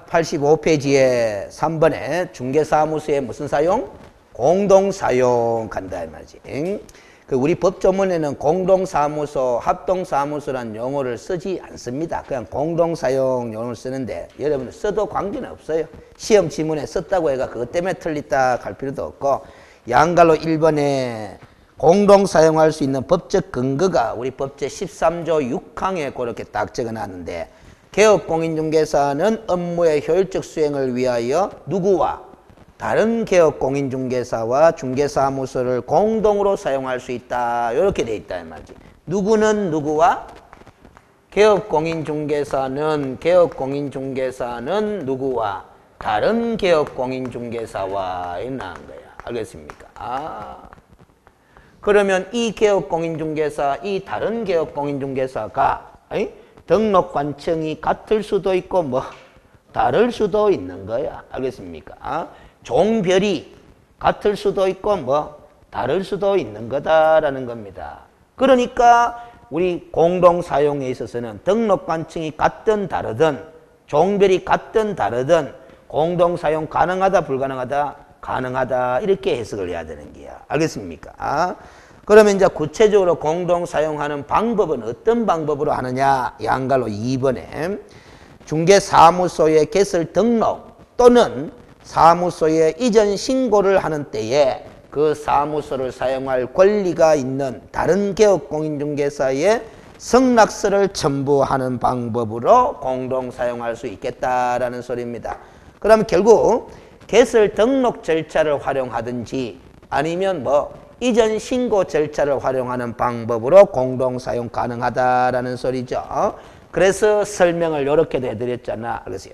85페이지에 3번에 중개사무소의 무슨 사용? 공동사용 간다 이 말이지. 그 우리 법조문에는 공동사무소, 합동사무소라는 용어를 쓰지 않습니다. 그냥 공동사용 용어를 쓰는데 여러분 써도 관계는 없어요. 시험 지문에 썼다고 해가 그것 때문에 틀렸다 할 필요도 없고, 양갈로 1번에 공동사용할 수 있는 법적 근거가 우리 법제 13조 6항에 그렇게 딱 적어놨는데, 개업공인중개사는 업무의 효율적 수행을 위하여 누구와 다른 개업공인중개사와 중개사무소를 공동으로 사용할 수 있다. 이렇게 돼 있다 이 말이지. 누구는 누구와? 개업공인중개사는 누구와? 다른 개업공인중개사와 이렇게 나온 거야. 알겠습니까? 그러면 이 개업공인중개사, 이 다른 개업공인중개사가 등록관청이 같을 수도 있고 뭐 다를 수도 있는 거야. 알겠습니까? 종별이 같을 수도 있고 뭐 다를 수도 있는 거다라는 겁니다. 그러니까 우리 공동사용에 있어서는 등록관청이 같든 다르든 종별이 같든 다르든 공동사용 가능하다 불가능하다? 가능하다 이렇게 해석을 해야 되는 거야. 알겠습니까? 그러면 이제 구체적으로 공동사용하는 방법은 어떤 방법으로 하느냐? 양갈로 2번에 중개사무소의 개설 등록 또는 사무소에 이전 신고를 하는 때에 그 사무소를 사용할 권리가 있는 다른 개업공인중개사의 성낙서를 첨부하는 방법으로 공동사용할 수 있겠다라는 소리입니다. 그러면 결국 개설 등록 절차를 활용하든지 아니면 뭐 이전 신고 절차를 활용하는 방법으로 공동사용 가능하다라는 소리죠. 그래서 설명을 이렇게 해드렸잖아. 그래서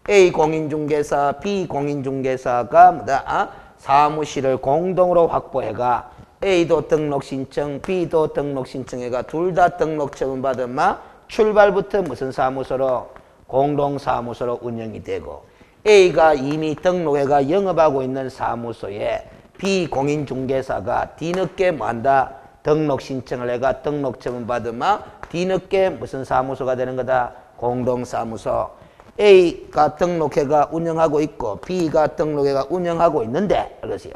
A 공인중개사, B 공인중개사가 뭐다? 사무실을 공동으로 확보해가 A도 등록 신청, B도 등록 신청해가 둘 다 등록 처분받으면 출발부터 무슨 사무소로? 공동사무소로 운영이 되고, A가 이미 등록해가 영업하고 있는 사무소에 B 공인중개사가 뒤늦게 뭐한다? 등록 신청을 해가 등록 처분받으면 뒤늦게 무슨 사무소가 되는 거다? 공동사무소. A가 등록해가 운영하고 있고 B가 등록해가 운영하고 있는데, 그렇지?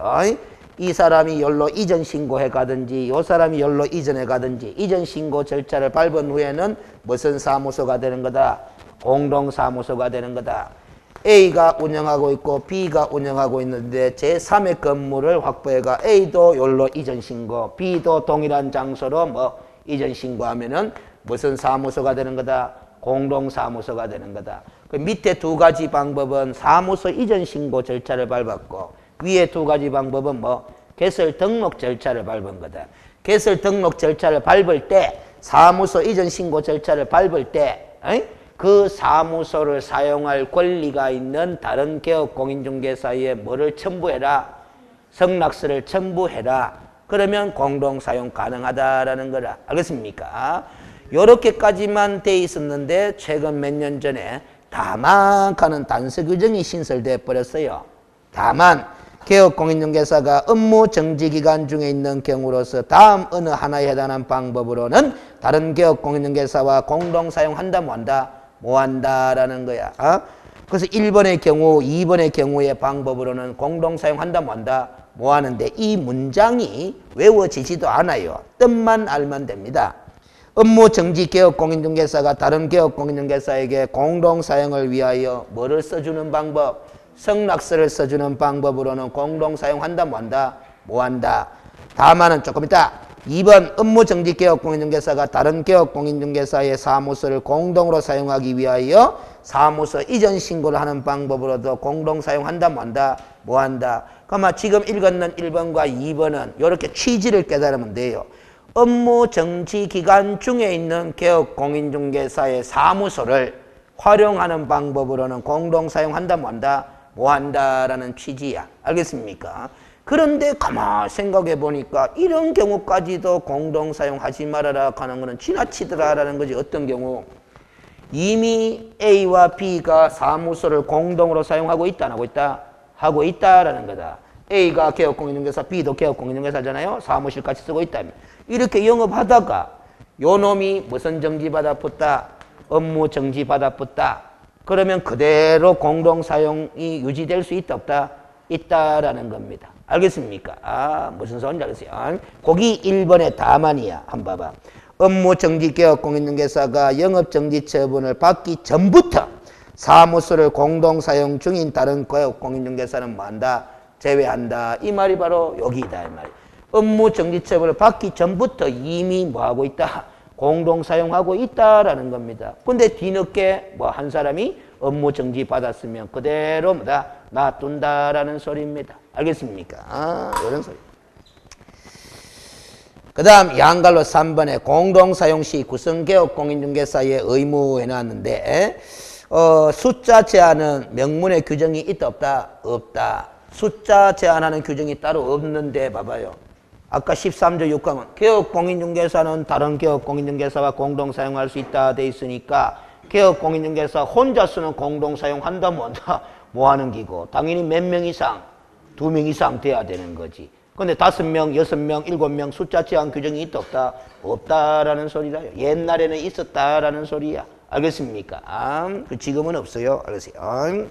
이 사람이 열로 이전 신고해 가든지 이 사람이 열로 이전해 가든지 이전 신고 절차를 밟은 후에는 무슨 사무소가 되는 거다? 공동사무소가 되는 거다. A가 운영하고 있고 B가 운영하고 있는데 제3의 건물을 확보해가 A도 열로 이전 신고, B도 동일한 장소로 뭐 이전 신고하면은 무슨 사무소가 되는 거다? 공동사무소가 되는 거다. 그 밑에 두 가지 방법은 사무소 이전 신고 절차를 밟았고, 위에 두 가지 방법은 뭐 개설 등록 절차를 밟은 거다. 개설 등록 절차를 밟을 때, 사무소 이전 신고 절차를 밟을 때 그 사무소를 사용할 권리가 있는 다른 개업공인중개사에 뭐를 첨부해라? 성낙서를 첨부해라. 그러면 공동사용 가능하다라는 거라. 알겠습니까? 요렇게까지만 돼 있었는데 최근 몇 년 전에 다만 하는 단서 규정이 신설돼 버렸어요. 다만 개업공인중개사가 업무 정지기간 중에 있는 경우로서 다음 어느 하나에 해당하는 방법으로는 다른 개업공인중개사와 공동사용한다 뭐한다? 뭐한다라는 거야. 그래서 1번의 경우 2번의 경우의 방법으로는 공동사용한다 뭐한다? 뭐하는데 이 문장이 외워지지도 않아요. 뜻만 알면 됩니다. 업무 정지 개업공인중개사가 다른 개업공인중개사에게 공동사용을 위하여 뭐를 써주는 방법? 성낙서를 써주는 방법으로는 공동사용한다 뭐한다? 뭐한다? 다만은 조금 이따 2번 업무 정지 개업공인중개사가 다른 개업공인중개사의 사무소를 공동으로 사용하기 위하여 사무소 이전 신고를 하는 방법으로도 공동사용한다 뭐한다? 뭐한다? 그러면 지금 읽었는 1번과 2번은 이렇게 취지를 깨달으면 돼요. 업무 정지 기간 중에 있는 개업공인중개사의 사무소를 활용하는 방법으로는 공동사용한다 뭐한다? 뭐한다라는 취지야. 알겠습니까? 그런데 가만 생각해 보니까 이런 경우까지도 공동사용하지 말아라 하는 거는 지나치더라라는 거지. 어떤 경우? 이미 A와 B가 사무소를 공동으로 사용하고 있다 안 하고 있다? 하고 있다라는 거다. A가 개업공인중개사, B도 개업공인중개사잖아요. 사무실 같이 쓰고 있다면. 이렇게 영업하다가 요 놈이 무슨 정지받아 붙다? 업무 정지받아 붙다. 그러면 그대로 공동사용이 유지될 수 있다 없다? 있다라는 겁니다. 알겠습니까? 무슨 소리인지 알겠어요? 거기 1번의 다만이야. 한번 봐봐. 업무정지개업공인중개사가 영업정지처분을 받기 전부터 사무소를 공동사용 중인 다른 개업공인중개사는 뭐한다? 제외한다. 이 말이 바로 여기다. 이 말이. 업무정지처분을 받기 전부터 이미 뭐하고 있다? 공동사용하고 있다라는 겁니다. 근데 뒤늦게 뭐 한 사람이 업무정지 받았으면 그대로 뭐다? 놔둔다라는 소리입니다. 알겠습니까? 이런 소리. 그 다음 양갈로 3번에 공동사용 시 구성개업공인중개사의 의무 해놨는데 숫자 제한은 명문에 규정이 있다 없다? 없다. 숫자 제한하는 규정이 따로 없는데 봐봐요. 아까 13조 6항은 개업공인중개사는 다른 개업공인중개사와 공동사용할 수 있다 돼 있으니까 개업공인중개사 혼자 쓰는 공동사용한다면 뭐 하는 기고 당연히 몇 명 이상? 2명 이상 돼야 되는 거지. 근데 5명, 6명, 7명 숫자 제한 규정이 있다 없다? 없다라는 소리라요. 옛날에는 있었다라는 소리야. 알겠습니까? 지금은 없어요. 알겠어요?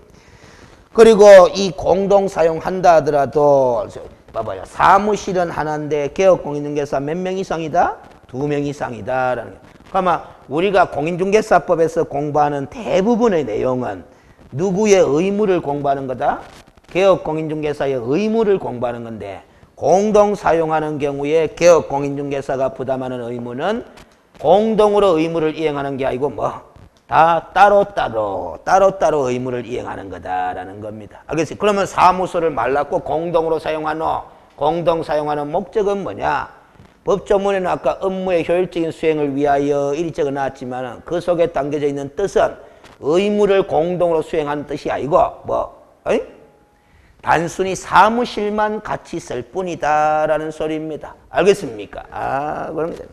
그리고 이 공동사용한다 하더라도 봐봐요. 사무실은 하나인데 개업공인중개사 몇 명 이상이다? 2명 이상이다라는 거예요. 그러면 우리가 공인중개사법에서 공부하는 대부분의 내용은 누구의 의무를 공부하는 거다? 개업공인중개사의 의무를 공부하는 건데 공동사용하는 경우에 개업공인중개사가 부담하는 의무는 공동으로 의무를 이행하는 게 아니고 다 따로따로 의무를 이행하는 거다라는 겁니다. 알겠어요? 그러면 사무소를 말랐고 공동으로 사용하노? 공동사용하는 목적은 뭐냐? 법조문에는 아까 업무의 효율적인 수행을 위하여 이리 적어 놨지만 그 속에 담겨져 있는 뜻은 의무를 공동으로 수행하는 뜻이 아니고 단순히 사무실만 같이 쓸 뿐이다라는 소리입니다. 알겠습니까? 그런 거죠.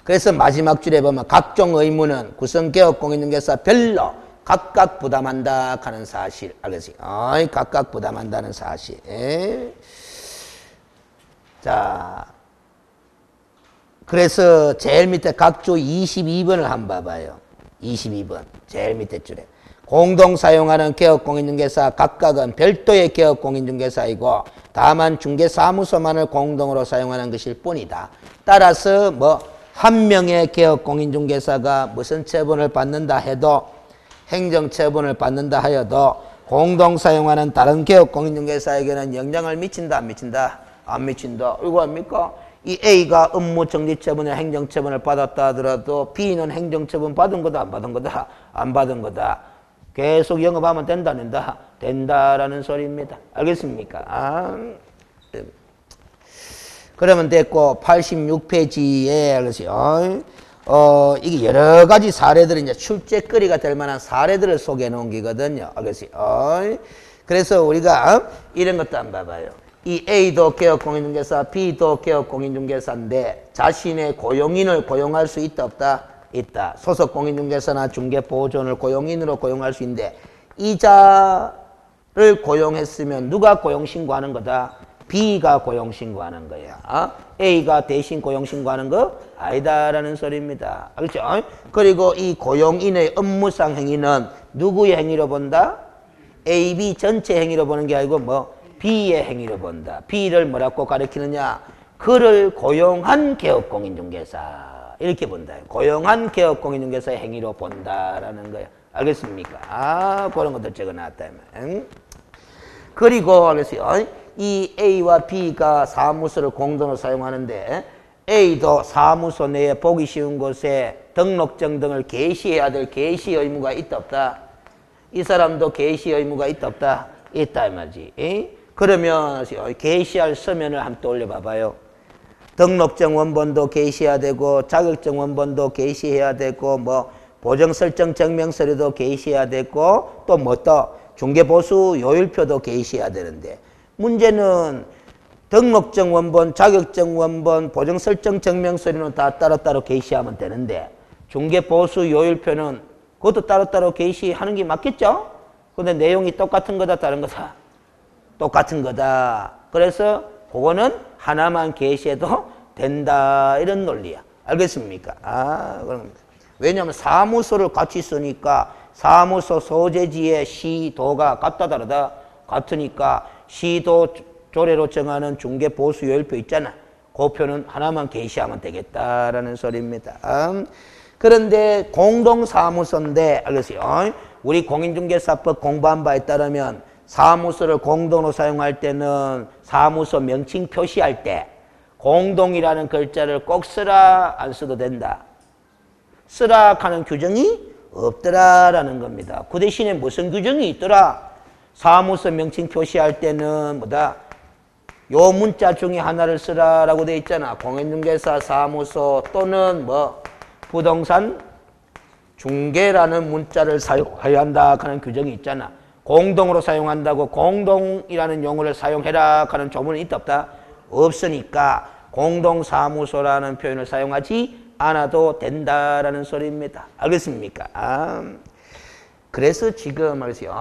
그래서 마지막 줄에 보면 각종 의무는 구성개업공인중개사 별로 각각 부담한다 하는 사실. 알겠어요? 각각 부담한다는 사실. 자, 그래서 제일 밑에 각조 22번을 한번 봐봐요. 22번 제일 밑에 줄에 공동사용하는 개업공인중개사 각각은 별도의 개업공인중개사이고 다만 중개사무소만을 공동으로 사용하는 것일 뿐이다. 따라서 한 명의 개업공인중개사가 무슨 처분을 받는다 해도 행정처분을 받는다 하여도 공동사용하는 다른 개업공인중개사에게는 영향을 미친다 안 미친다? 안 미친다. 이거 아닙니까? 이 A가 업무정지처분에 행정처분을 받았다 하더라도 B는 행정처분 받은 거다 안 받은 거다? 안 받은 거다. 계속 영업하면 된다 안 된다? 된다라는 소리입니다. 알겠습니까? 그러면 됐고 86페이지에 알겠어요. 이게 여러 가지 사례들이 이제 출제거리가 될 만한 사례들을 소개해 놓은 게거든요. 알겠어요. 그래서 우리가 이런 것도 한번 봐봐요. 이 A도 개업공인중개사, B도 개업공인중개사인데 자신의 고용인을 고용할 수 있다 없다? 있다. 소속공인중개사나 중개보조원을 고용인으로 고용할 수 있는데 이자를 고용했으면 누가 고용신고하는 거다? B가 고용신고하는 거야. A가 대신 고용신고하는 거 아니다라는 소리입니다. 알겠죠? 그리고 이 고용인의 업무상 행위는 누구의 행위로 본다? A, B 전체 행위로 보는 게 아니고 B의 행위로 본다. B를 뭐라고 가리키느냐? 그를 고용한 개업공인중개사. 이렇게 본다. 고용한 개업공인중개사의 행위로 본다라는 거야. 알겠습니까? 그런 것도 적어놨다. 그리고 알겠어요. 이 A와 B가 사무소를 공동으로 사용하는데 A도 사무소 내에 보기 쉬운 곳에 등록증 등을 게시해야 될 게시 의무가 있다 없다? 이 사람도 게시 의무가 있다 없다? 있다 이 말이지. 그러면 게시할 서면을 한번 떠올려 봐봐요. 등록증 원본도 게시해야 되고 자격증 원본도 게시해야 되고 보정설정 증명서류도 게시해야 되고 또 중개보수 요율표도 게시해야 되는데 문제는 등록증 원본, 자격증 원본, 보정설정 증명서류는 다 따로따로 게시하면 되는데 중개보수 요율표는 그것도 따로따로 게시하는 게 맞겠죠? 근데 내용이 똑같은 거다 다른 거다? 똑같은 거다. 그래서 그거는 하나만 게시해도 된다 이런 논리야. 알겠습니까? 그런 겁니다. 왜냐하면 사무소를 같이 쓰니까 사무소 소재지의 시도가 같다 다르다? 같으니까 시도 조례로 정하는 중개보수요일표 있잖아. 그 표는 하나만 게시하면 되겠다라는 소리입니다. 그런데 공동사무소인데 알겠어요? 우리 공인중개사법 공부한 바에 따르면 사무소를 공동으로 사용할 때는 사무소 명칭 표시할 때 공동이라는 글자를 꼭 쓰라 안 써도 된다. 쓰라 하는 규정이 없더라라는 겁니다. 그 대신에 무슨 규정이 있더라? 사무소 명칭 표시할 때는 뭐다? 요 문자 중에 하나를 쓰라라고 돼 있잖아. 공인중개사 사무소 또는 뭐 부동산 중개라는 문자를 사용해야 한다 하는 규정이 있잖아. 공동으로 사용한다고 공동이라는 용어를 사용해라 하는 조문은 있다 없다? 없으니까 공동사무소라는 표현을 사용하지 않아도 된다라는 소리입니다. 알겠습니까? 그래서 지금 말이죠.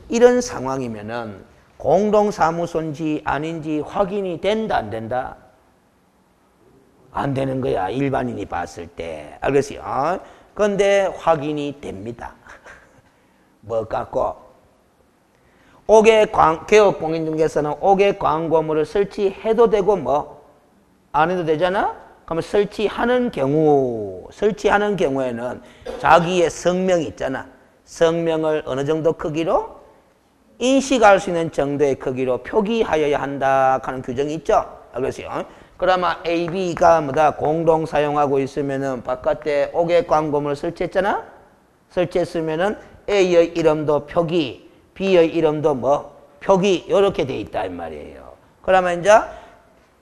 이런 상황이면은 공동사무소인지 아닌지 확인이 된다 안 된다? 안 되는 거야. 일반인이 봤을 때. 알겠어요? 그런데 확인이 됩니다. 뭐 갖고? 개업공인중개사는 5개 광고물을 설치해도 되고 뭐 안 해도 되잖아? 그러면 설치하는 경우에는 자기의 성명이 있잖아. 성명을 어느 정도 크기로? 인식할 수 있는 정도의 크기로 표기하여야 한다 하는 규정이 있죠. 알겠어요? 그러면 A, B가 뭐다? 공동 사용하고 있으면은 바깥에 5개 광고물을 설치했잖아? 설치했으면은 A의 이름도 표기, B의 이름도 뭐? 표기, 이렇게 돼 있다, 이 말이에요. 그러면 이제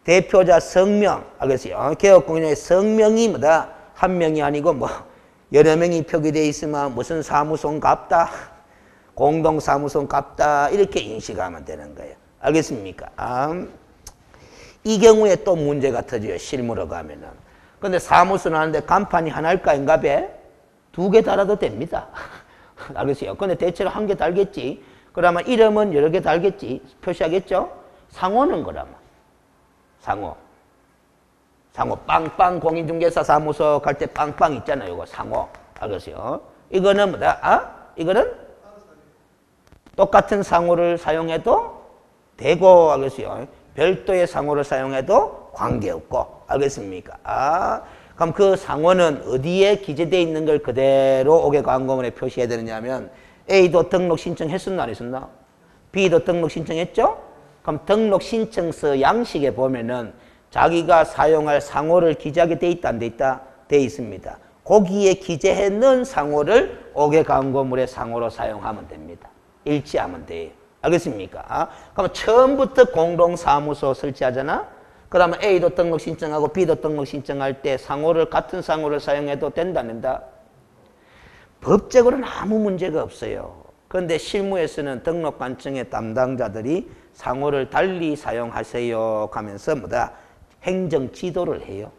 대표자 성명, 알겠어요? 개업공인의 성명이 뭐다? 한 명이 아니고 뭐, 여러 명이 표기되어 있으면 무슨 사무소인갑다? 공동사무소인갑다? 이렇게 인식하면 되는 거예요. 알겠습니까? 이 경우에 또 문제가 터져요. 실무로 가면은. 근데 사무소는 하는데 간판이 하나일까, 인가배? 2개 달아도 됩니다. 알겠어요? 근데 대체로 1개 달겠지. 그러면 이름은 여러 개 달겠지. 표시하겠죠? 상호는 그러면. 상호. 빵빵 공인중개사 사무소 갈 때 빵빵 있잖아요. 이거 상호. 알겠어요? 이거는 뭐다? 이거는 똑같은 상호를 사용해도 되고, 알겠어요? 별도의 상호를 사용해도 관계없고, 알겠습니까? 그럼 그 상호는 어디에 기재되어 있는 걸 그대로 5개 광고물에 표시해야 되느냐면 A도 등록 신청했었나 안 했었나? B도 등록 신청했죠? 그럼 등록 신청서 양식에 보면은 자기가 사용할 상호를 기재하게 돼 있다 안 돼 있다? 돼 있습니다. 거기에 기재해 놓은 상호를 5개 광고물의 상호로 사용하면 됩니다. 일치하면 돼요. 알겠습니까? 그럼 처음부터 공동사무소 설치하잖아? 그러면 A도 등록 신청하고 B도 등록 신청할 때 같은 상호를 사용해도 된다, 안 된다? 법적으로는 아무 문제가 없어요. 그런데 실무에서는 등록관청의 담당자들이 상호를 달리 사용하세요 하면서 뭐다? 행정지도를 해요.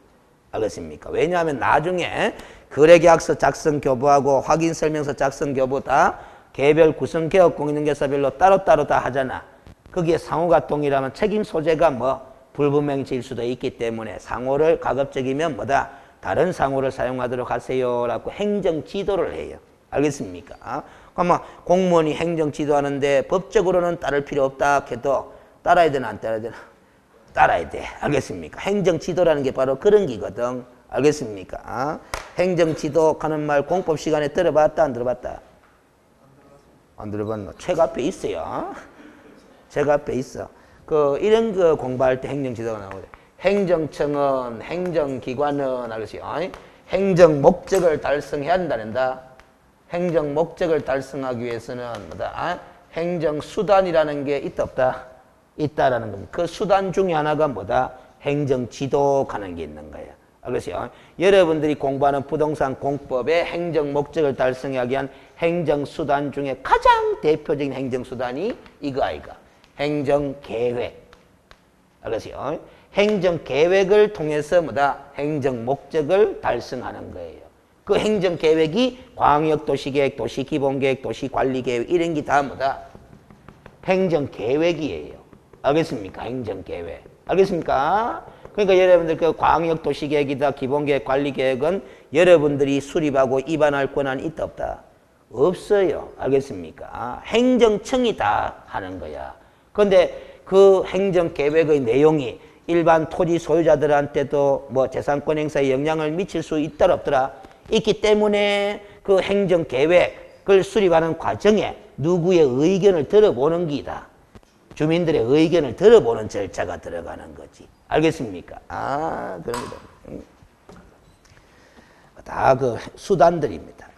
알겠습니까? 왜냐하면 나중에 거래계약서 작성 교부하고 확인설명서 작성 교부 다 개별 구성개업 공인중개사별로 따로따로 다 하잖아. 거기에 상호가 동일하면 책임 소재가 뭐 불분명해질 수도 있기 때문에 상호를 가급적이면 뭐다? 다른 상호를 사용하도록 하세요라고 행정지도를 해요. 알겠습니까? 그러면 공무원이 행정지도하는데 법적으로는 따를 필요 없다 해도 따라야 되나 안 따라야 되나? 따라야 돼. 알겠습니까? 행정지도라는 게 바로 그런 기거든. 알겠습니까? 행정지도 하는 말 공법 시간에 들어봤다 안 들어봤다? 안 들어봤나? 책 앞에 있어요. 책 앞에 있어. 이런 거 공부할 때 행정지도가 나오거든. 행정청은, 행정기관은, 알겠어요? 행정 목적을 달성해야 한다는다. 행정 목적을 달성하기 위해서는 뭐다? 행정수단이라는 게 있다 없다? 있다라는 겁니다. 그 수단 중에 하나가 뭐다? 행정지도 하는 게 있는 거예요. 알겠어요? 여러분들이 공부하는 부동산 공법의 행정 목적을 달성하기 위한 행정수단 중에 가장 대표적인 행정수단이 이거 아이가? 행정계획. 알겠어요? 행정계획을 통해서 뭐다? 행정 목적을 달성하는 거예요. 그 행정계획이 광역도시계획, 도시기본계획, 도시관리계획 이런 게 다 뭐다? 행정계획이에요. 알겠습니까? 행정계획. 알겠습니까? 그러니까 여러분들 그 광역도시계획이다, 기본계획, 관리계획은 여러분들이 수립하고 입안할 권한이 있다 없다? 없어요. 알겠습니까? 행정청이 다 하는 거야. 그런데 그 행정계획의 내용이 일반 토지 소유자들한테도 뭐 재산권 행사에 영향을 미칠 수 있더라 없더라? 있기 때문에 그 행정계획을 수립하는 과정에 누구의 의견을 들어보는 기다. 주민들의 의견을 들어보는 절차가 들어가는 거지. 알겠습니까? 그럽니다. 다 그 수단들입니다.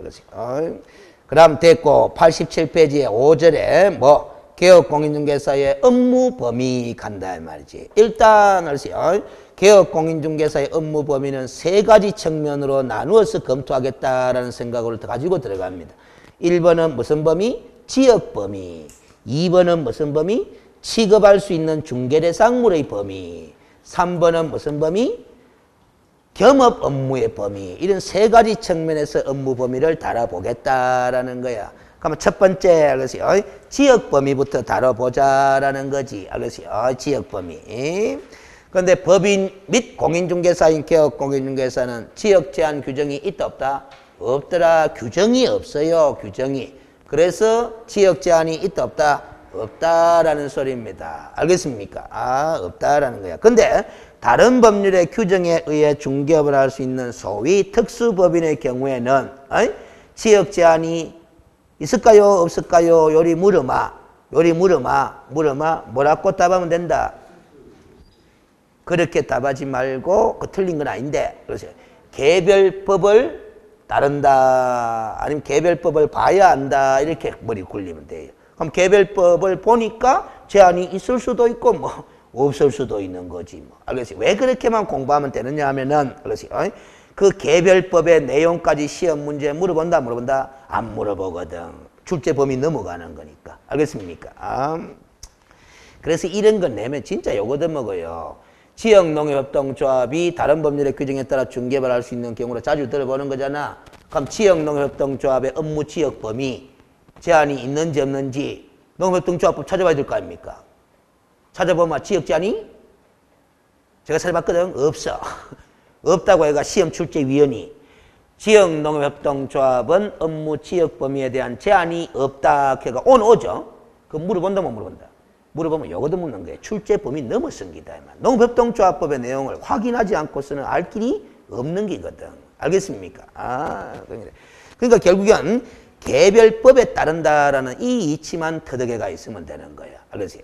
그 다음 됐고 87페이지에 5절에 뭐 개업공인중개사의 업무 범위 간다 말이지. 일단 알세요. 개업공인중개사의 업무 범위는 세 가지 측면으로 나누어서 검토하겠다라는 생각을 가지고 들어갑니다. 1번은 무슨 범위? 지역 범위. 2번은 무슨 범위? 취급할 수 있는 중개대상물의 범위. 3번은 무슨 범위? 겸업 업무의 범위. 이런 세 가지 측면에서 업무 범위를 다뤄보겠다라는 거야. 그러면 첫 번째 알겠어요? 지역 범위부터 다뤄보자라는 거지. 알겠어요? 지역 범위. 그런데 법인 및 공인중개사인 개업공인중개사는 지역 제한 규정이 있다 없다? 없더라. 규정이 없어요. 규정이. 그래서 지역 제한이 있다 없다? 없다라는 소리입니다. 알겠습니까? 없다라는 거야. 근데 다른 법률의 규정에 의해 중개업을 할 수 있는 소위 특수법인의 경우에는 지역 제한이 있을까요? 없을까요? 요리 물어마. 뭐라고 답하면 된다. 그렇게 답하지 말고 그 틀린 건 아닌데 그러세요. 개별법을 따른다. 아니면 개별법을 봐야 한다. 이렇게 머리 굴리면 돼요. 그럼 개별법을 보니까 제한이 있을 수도 있고 뭐 없을 수도 있는 거지. 뭐. 알겠어요? 왜 그렇게만 공부하면 되느냐 하면은 알겠어요? 그 개별법의 내용까지 시험 문제에 물어본다? 안 물어보거든. 출제 범위 넘어가는 거니까. 알겠습니까? 그래서 이런 건 내면 진짜 요거도 먹어요. 지역농협협동조합이 다른 법률의 규정에 따라 중개업을 할 수 있는 경우로 자주 들어보는 거잖아. 그럼 지역농협협동조합의 업무 지역 범위 제한이 있는지 없는지 농협협동조합법 찾아봐야 될 거 아닙니까? 찾아보면 지역 제한이 제가 찾아봤거든. 없어. 없다고 해가 시험 출제위원이 지역농협협동조합은 업무 지역 범위에 대한 제한이 없다. 걔가 오늘 오죠. 그 물어본다 못 물어본다. 물어보면 요거도 묻는 거예요. 출제 범위 넘어선 기다. 농협협동조합법의 내용을 확인하지 않고서는 알 길이 없는 기거든. 알겠습니까? 그러니까 결국엔 개별법에 따른다라는 이 이치만 터득해가 있으면 되는 거야. 알겠어요?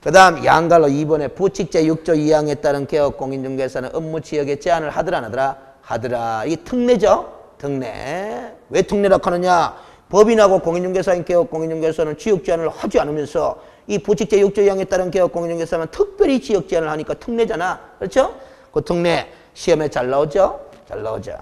그 다음 양갈로 2번에 부칙제 6조 2항에 따른 개업공인중개사는 업무 지역에 제한을 하더라 안 하더라? 하더라. 이게 특례죠? 특례. 왜 특례라고 하느냐? 법인하고 공인중개사인 개업공인중개사는 지역 제한을 하지 않으면서 이 부칙제 6조 2항에 따른 개업공인중개사는 특별히 지역 제한을 하니까 특례잖아. 그렇죠? 그 특례 시험에 잘 나오죠? 잘 나오죠.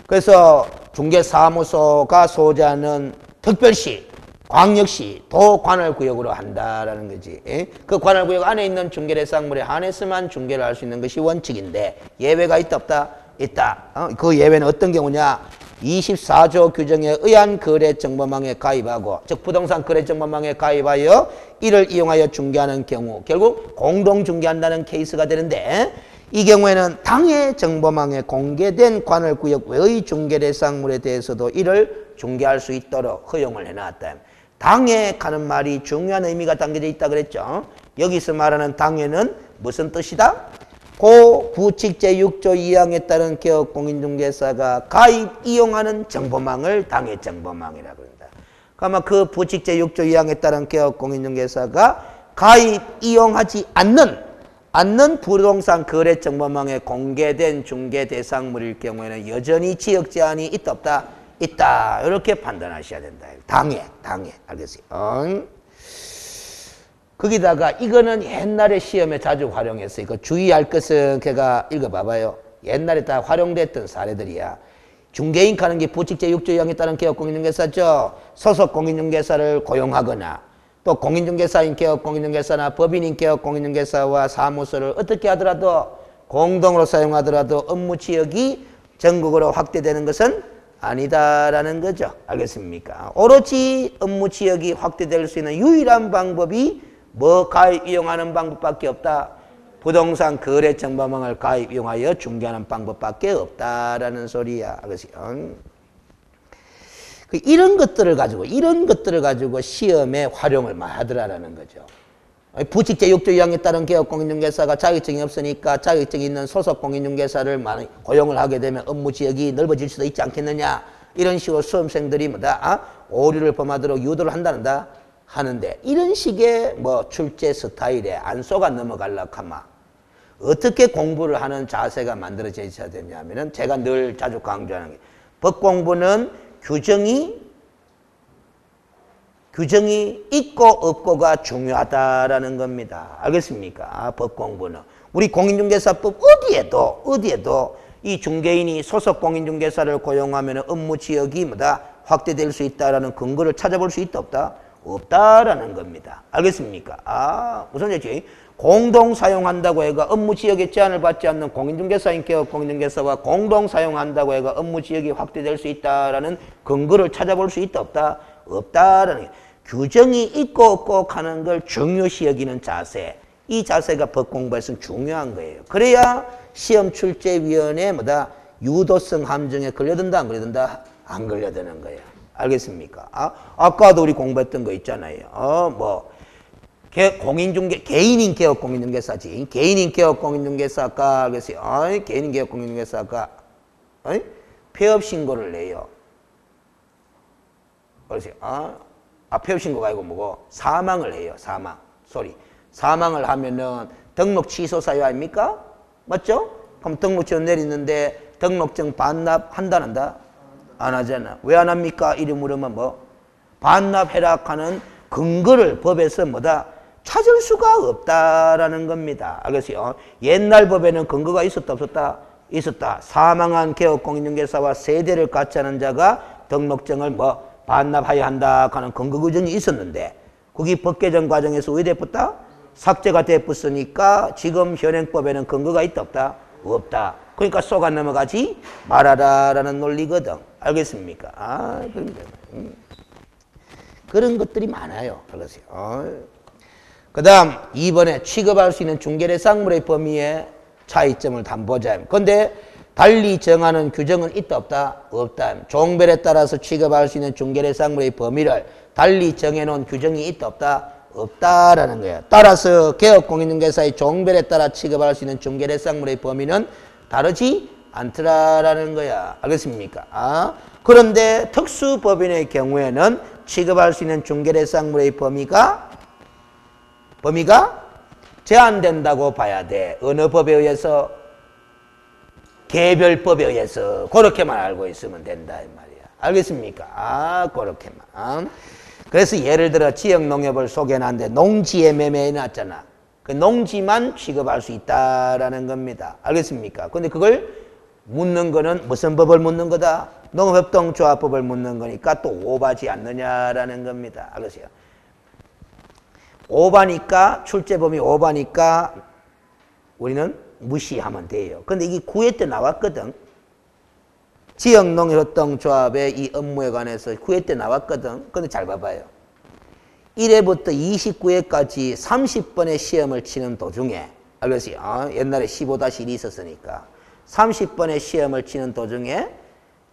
그래서 중개사무소가 소재하는 특별시, 광역시, 도 관할구역으로 한다라는 거지. 그 관할구역 안에 있는 중개대상물에 한해서만 중개를 할 수 있는 것이 원칙인데 예외가 있다 없다? 있다. 그 예외는 어떤 경우냐? 24조 규정에 의한 거래정보망에 가입하고 즉 부동산 거래정보망에 가입하여 이를 이용하여 중개하는 경우 결국 공동중개한다는 케이스가 되는데 이 경우에는 당해 정보망에 공개된 관할구역 외의 중개대상물에 대해서도 이를 중개할 수 있도록 허용을 해놨다. 당해 하는 말이 중요한 의미가 담겨져 있다 그랬죠. 여기서 말하는 당해는 무슨 뜻이다? 고 부칙제 6조 2항에 따른 개업공인중개사가 가입 이용하는 정보망을 당해 정보망이라고 그런다. 그러면 그 부칙제 6조 2항에 따른 개업공인중개사가 가입 이용하지 않는 부동산 거래 정보망에 공개된 중개 대상물일 경우에는 여전히 지역 제한이 있다 없다? 있다. 이렇게 판단하셔야 된다. 당해. 알겠어요? 거기다가 이거는 옛날에 시험에 자주 활용했어요. 이거 주의할 것은 걔가 읽어봐봐요. 옛날에 다 활용됐던 사례들이야. 중개인 하는 게 부칙제 6조 2항에 따른 개업공인중개사죠. 소속 공인중개사를 고용하거나 또 공인중개사인 개업공인중개사나 법인인 개업공인중개사와 사무소를 어떻게 하더라도 공동으로 사용하더라도 업무 지역이 전국으로 확대되는 것은 아니다라는 거죠. 알겠습니까? 오로지 업무 지역이 확대될 수 있는 유일한 방법이 뭐 가입 이용하는 방법밖에 없다. 부동산 거래 정보망을 가입 이용하여 중개하는 방법밖에 없다라는 소리야. 알겠어요? 이런 것들을 가지고 시험에 활용을 많이 하더라라는 거죠. 부칙제 6조 2항에 따른 개업공인중개사가 자격증이 없으니까 자격증이 있는 소속공인중개사를 많이 고용을 하게 되면 업무 지역이 넓어질 수도 있지 않겠느냐. 이런 식으로 수험생들이 뭐다? 오류를 범하도록 유도를 한다는다. 하는데 이런 식의 뭐 출제 스타일에 안 속아 넘어가려고 하면 어떻게 공부를 하는 자세가 만들어져 있어야 되냐면은 제가 늘 자주 강조하는 게 법공부는 규정이 있고 없고가 중요하다라는 겁니다. 알겠습니까? 법공부는 우리 공인중개사법 어디에도 이 중개인이 소속 공인중개사를 고용하면 업무 지역이 뭐다? 확대될 수 있다라는 근거를 찾아볼 수 있다 없다? 없다라는 겁니다. 알겠습니까? 무슨 얘기지? 공동 사용한다고 해가 업무 지역에 제한을 받지 않는 공인중개사인 개업 공인중개사와 공동 사용한다고 해가 업무 지역이 확대될 수 있다라는 근거를 찾아볼 수 있다 없다? 없다라는 게 규정이 있고 없고 하는 걸 중요시 여기는 자세. 이 자세가 법공부에서는 중요한 거예요. 그래야 시험 출제위원회 뭐다? 유도성 함정에 걸려든다 안 걸려든다? 안 걸려드는 거예요. 알겠습니까? 아까도 우리 공부했던 거 있잖아요. 개인인 개업 공인중개사지. 개인인 개업 공인중개사가, 그래서, 개인인 개업 공인중개사가, 폐업 신고를 내요. 그래서, 폐업 신고가 아니고 뭐고, 사망을 해요. 사망을 하면은 등록 취소 사유 아닙니까? 맞죠? 그럼 등록증 내리는데 등록증 반납한다, 안 한다? 안 하잖아. 왜 안 합니까? 이래 물으면 뭐? 반납해라 하는 근거를 법에서 뭐다? 찾을 수가 없다라는 겁니다. 알겠어요? 옛날 법에는 근거가 있었다 없었다? 있었다. 사망한 개업공인중개사와 세대를 같이 하는 자가 등록증을 뭐 반납하여야 한다 하는 근거 규정이 있었는데 그게 법 개정 과정에서 왜 됐었다? 삭제가 됐었으니까 지금 현행법에는 근거가 있다 없다? 없다. 그러니까 쏙 안 넘어가지 말아라라는 논리거든. 알겠습니까? 그런 것들이 많아요. 알겠어요? 그 다음 2번에 취급할 수 있는 중개례상물의 범위의 차이점을 한번 보자. 그런데 달리 정하는 규정은 있다 없다? 없다. 종별에 따라서 취급할 수 있는 중개례상물의 범위를 달리 정해놓은 규정이 있다 없다? 없다라는 거예요. 따라서 개업공인중개사의 종별에 따라 취급할 수 있는 중개례상물의 범위는 다르지 않더라라는 거야. 알겠습니까? 그런데 특수법인의 경우에는 취급할 수 있는 중개례상물의 범위가 제한된다고 봐야 돼. 어느 법에 의해서? 개별법에 의해서. 그렇게만 알고 있으면 된다 이 말이야. 알겠습니까? 그렇게만. 그래서 예를 들어 지역농협을 소개해놨는데 농지의 매매에 해놨잖아. 그 농지만 취급할 수 있다라는 겁니다. 알겠습니까? 근데 그걸 묻는 거는 무슨 법을 묻는 거다? 농업협동조합법을 묻는 거니까 또 오바지 않느냐라는 겁니다. 알겠어요? 오바니까, 출제범위 오바니까 우리는 무시하면 돼요. 근데 이게 9회 때 나왔거든. 지역농협협동조합의 이 업무에 관해서 9회 때 나왔거든. 근데 잘 봐봐요. 1회부터 29회까지 30번의 시험을 치는 도중에, 알겠어요? 옛날에 15-1이 있었으니까 30번의 시험을 치는 도중에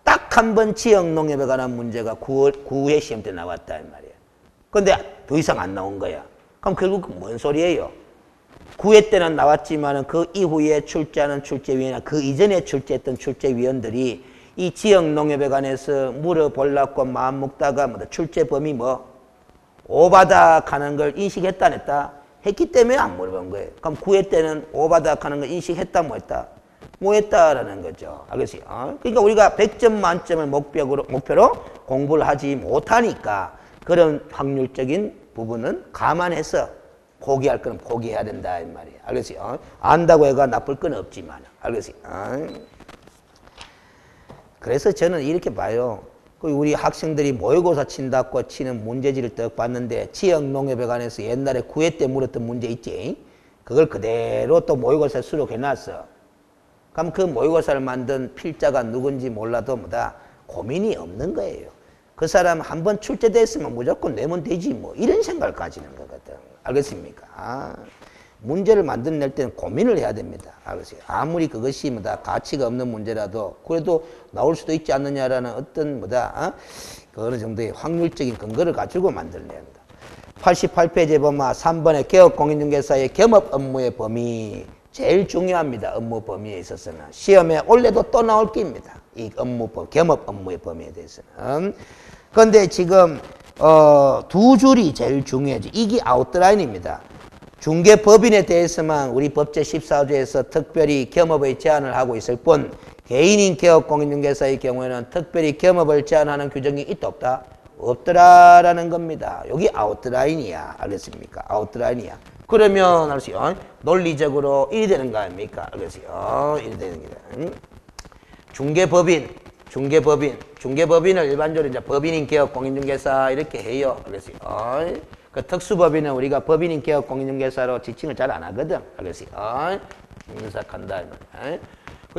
딱 한 번 지역농협에 관한 문제가 9회 시험 때 나왔다 이 말이에요. 근데 더 이상 안 나온 거야. 그럼 결국 뭔 소리예요? 9회 때는 나왔지만 그 이후에 출제하는 출제위원이나 그 이전에 출제했던 출제위원들이 이 지역농협에 관해서 물어보려고 마음 먹다가 출제 범위 오바다 하는 걸 인식했다 안 했다? 했기 때문에 안 물어본 거예요. 그럼 9회 때는 오바다 하는 걸 인식했다 뭐 했다? 뭐 했다라는 거죠. 알겠어요? 그러니까 우리가 100점 만점을 목표로 공부를 하지 못하니까 그런 확률적인 부분은 감안해서 포기할 건 포기해야 된다 이 말이에요. 알겠어요? 안다고 해가 나쁠 건 없지만. 알겠어요? 그래서 저는 이렇게 봐요. 우리 학생들이 모의고사 친다고 치는 문제지를 딱 봤는데 지역농협에 관해서 옛날에 9회 때 물었던 문제 있지? 그걸 그대로 또 모의고사에 수록해놨어. 그럼 그 모의고사를 만든 필자가 누군지 몰라도 고민이 없는 거예요. 그 사람 한번 출제됐으면 무조건 내면 되지 이런 생각을 가지는 거거든. 알겠습니까? 문제를 만들어낼 때는 고민을 해야 됩니다. 알겠어요? 아무리 그것이 뭐다 가치가 없는 문제라도 그래도 나올 수도 있지 않느냐라는 어떤 뭐다 그 어느 정도의 확률적인 근거를 가지고 만들어내야 합니다. 88페이지에 보면 3번에 개업공인중개사의 겸업 업무의 범위 제일 중요합니다. 업무 범위에 있어서는 시험에 올해도 또 나올 게입니다. 이 겸업 업무의 범위에 대해서는. 그런데 지금 두 줄이 제일 중요하죠. 이게 아웃라인입니다. 중개법인에 대해서만 우리 법제 14조에서 특별히 겸업의 제한을 하고 있을 뿐 개인인 개업공인중개사의 경우에는 특별히 겸업을 제한하는 규정이 있다 없다? 없더라라는 겁니다. 여기 아웃라인이야. 알겠습니까? 아웃라인이야. 그러면 알았어요. 논리적으로 이리 되는 거 아닙니까? 알겠어요. 이리 되는 게. 중개법인을 일반적으로 이제 법인인 개업공인중개사 이렇게 해요. 알겠어요. 그 특수법인은 우리가 법인인 개업공인중개사로 지칭을 잘 안 하거든. 알겠어요. 분석한다.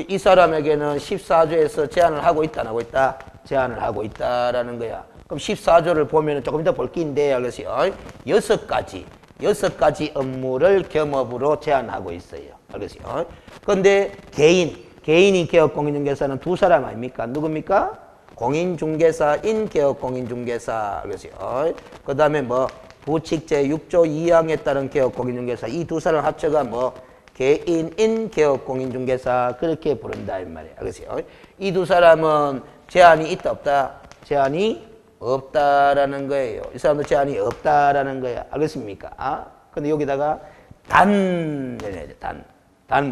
이 사람에게는 14조에서 제한을 하고 있다, 안 하고 있다? 제한을 하고 있다라는 거야. 그럼 14조를 보면 조금 더 볼 게 있는데, 알겠어요? 6가지 업무를 겸업으로 제한하고 있어요. 알겠어요? 그런데 개인인 개업공인중개사는 두 사람 아닙니까? 누굽니까? 공인중개사인 개업공인중개사. 알겠어요? 그 다음에 뭐, 부칙제 6조 2항에 따른 개업공인중개사. 이 두 사람 합쳐가 뭐, 개인인 개업공인중개사. 그렇게 부른다, 이 말이에요. 알겠어요? 이 두 사람은 제한이 있다, 없다? 제한이 없다라는 거예요. 이 사람도 제한이 없다라는 거야. 알겠습니까? 근데 여기다가 단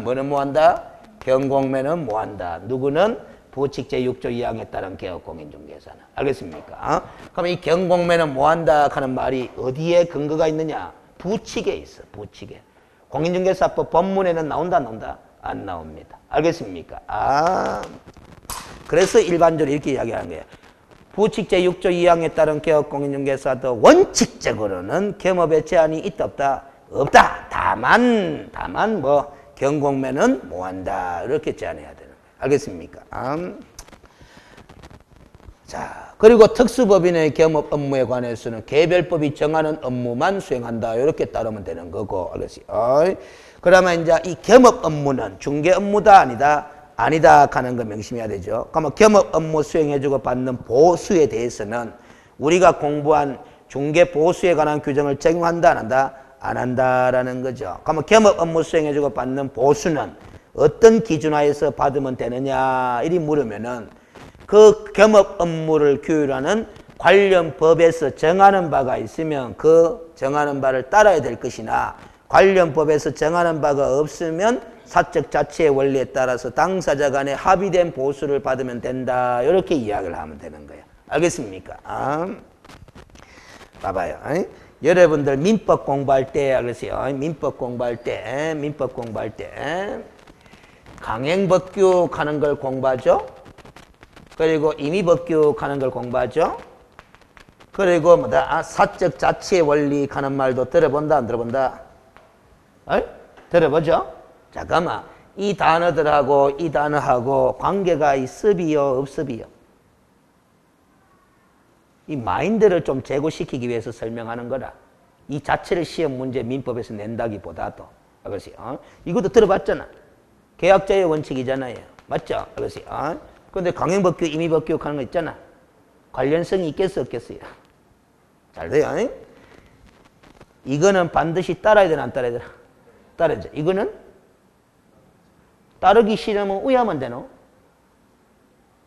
뭐는 뭐한다? 경공매는 뭐한다? 누구는? 부칙제 6조 2항에 따른 개업공인중개사는. 알겠습니까? 그럼 이 경공매는 뭐한다? 하는 말이 어디에 근거가 있느냐? 부칙에 있어. 부칙에. 공인중개사법 법문에는 나온다, 안 나온다? 안 나옵니다. 알겠습니까? 그래서 일반적으로 이렇게 이야기하는 거예요. 부칙제 6조 2항에 따른 개업공인중개사도 원칙적으로는 겸업의 제한이 있다 없다? 없다. 다만 뭐 경공매는 뭐한다. 이렇게 제한해야 되는 거예요. 알겠습니까? 자, 그리고 특수법인의 겸업 업무에 관해서는 개별법이 정하는 업무만 수행한다. 이렇게 따르면 되는 거고. 알겠어요? 그러면 이제 이 겸업 업무는 중개 업무다 아니다? 아니다 하는 거 명심해야 되죠. 그러면 겸업 업무 수행해주고 받는 보수에 대해서는 우리가 공부한 중개 보수에 관한 규정을 적용한다 안 한다? 안 한다라는 거죠. 그러면 겸업 업무 수행해주고 받는 보수는 어떤 기준하에서 받으면 되느냐 이리 물으면은 그 겸업 업무를 규율하는 관련 법에서 정하는 바가 있으면 그 정하는 바를 따라야 될 것이나 관련 법에서 정하는 바가 없으면 사적 자치의 원리에 따라서 당사자 간에 합의된 보수를 받으면 된다. 이렇게 이야기를 하면 되는 거예요. 알겠습니까? 봐봐요. 여러분들 민법 공부할 때 알겠어요? 민법 공부할 때 강행법규 하는 걸 공부하죠. 그리고 임의법규 하는 걸 공부하죠. 그리고 뭐다? 사적 자치의 원리 하는 말도 들어본다, 안 들어본다? 들어보죠? 잠깐만, 이 단어들하고 이 단어하고 관계가 있으비요, 없으비요? 이 마인드를 좀 제고시키기 위해서 설명하는 거라. 이 자체를 시험 문제 민법에서 낸다기보다도. 알겠어요? 이것도 들어봤잖아. 계약자의 원칙이잖아요. 맞죠? 알겠어요? 그런데 강행법규, 임의법규 하는 거 있잖아. 관련성이 있겠어, 없겠어요? 잘 돼요? 이거는 반드시 따라야 되나, 안 따라야 되나? 따라야죠. 이거는 따르기 싫으면 우야하면 되노?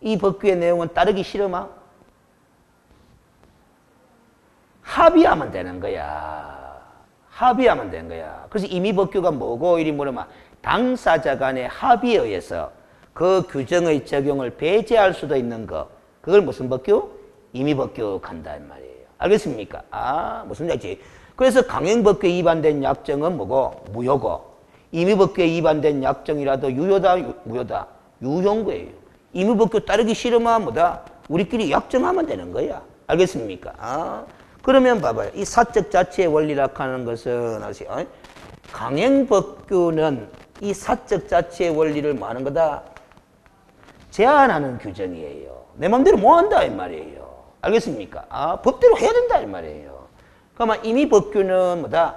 이 법규의 내용은 따르기 싫으면 합의하면 되는 거야. 합의하면 되는 거야. 그래서 임의법규가 뭐고 이리 물으면 당사자 간의 합의에 의해서 그 규정의 적용을 배제할 수도 있는 거. 그걸 무슨 법규? 임의법규 간다 이 말이에요. 알겠습니까? 무슨 얘기지? 그래서 강행법규에 위반된 약정은 뭐고? 무효고. 임의법규에 위반된 약정이라도 유효다, 무효다? 유효인 거예요. 임의법규 따르기 싫으면 뭐다? 우리끼리 약정하면 되는 거야. 알겠습니까? 그러면 봐봐요. 이 사적 자치의 원리라 하는 것은 아세요? 강행법규는 이 사적 자치의 원리를 뭐 하는 거다? 제한하는 규정이에요. 내 맘대로 뭐 한다 이 말이에요. 알겠습니까? 법대로 해야 된다 이 말이에요. 그러면 임의법규는 뭐다?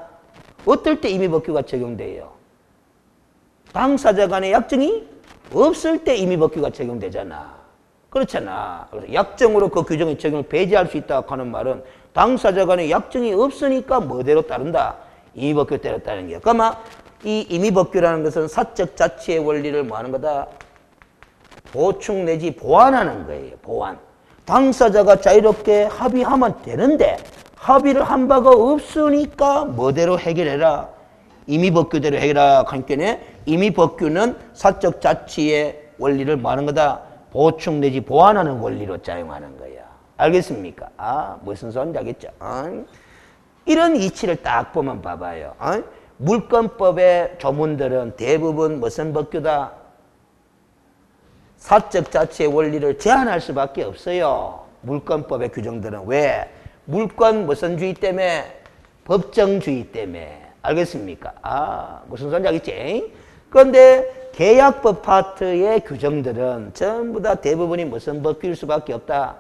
어떨 때 임의법규가 적용돼요? 당사자 간의 약정이 없을 때 임의법규가 적용되잖아. 그렇잖아. 그래서 약정으로 그 규정의 적용을 배제할 수 있다고 하는 말은 당사자 간의 약정이 없으니까 뭐대로 따른다? 임의법규대로 따르는 거야. 그러면 이 임의법규라는 것은 사적 자치의 원리를 뭐 하는 거다? 보충 내지 보완하는 거예요. 보완. 당사자가 자유롭게 합의하면 되는데 합의를 한 바가 없으니까 뭐대로 해결해라? 임의법규대로 해결하라 하니까 임의법규는 사적 자치의 원리를 뭐 하는 거다? 보충 내지 보완하는 원리로 작용하는 거야. 알겠습니까? 아, 무슨 소리인지 알겠죠? 이런 이치를 딱 보면 봐봐요. 물권법의 조문들은 대부분 무슨 법규다? 사적 자치의 원리를 제한할 수밖에 없어요. 물권법의 규정들은. 왜? 물권 무슨 주의 때문에? 법정주의 때문에. 알겠습니까? 아, 무슨 소리인지 알겠지? 그런데 계약법 파트의 규정들은 전부 다 대부분이 무슨 법규일 수밖에 없다?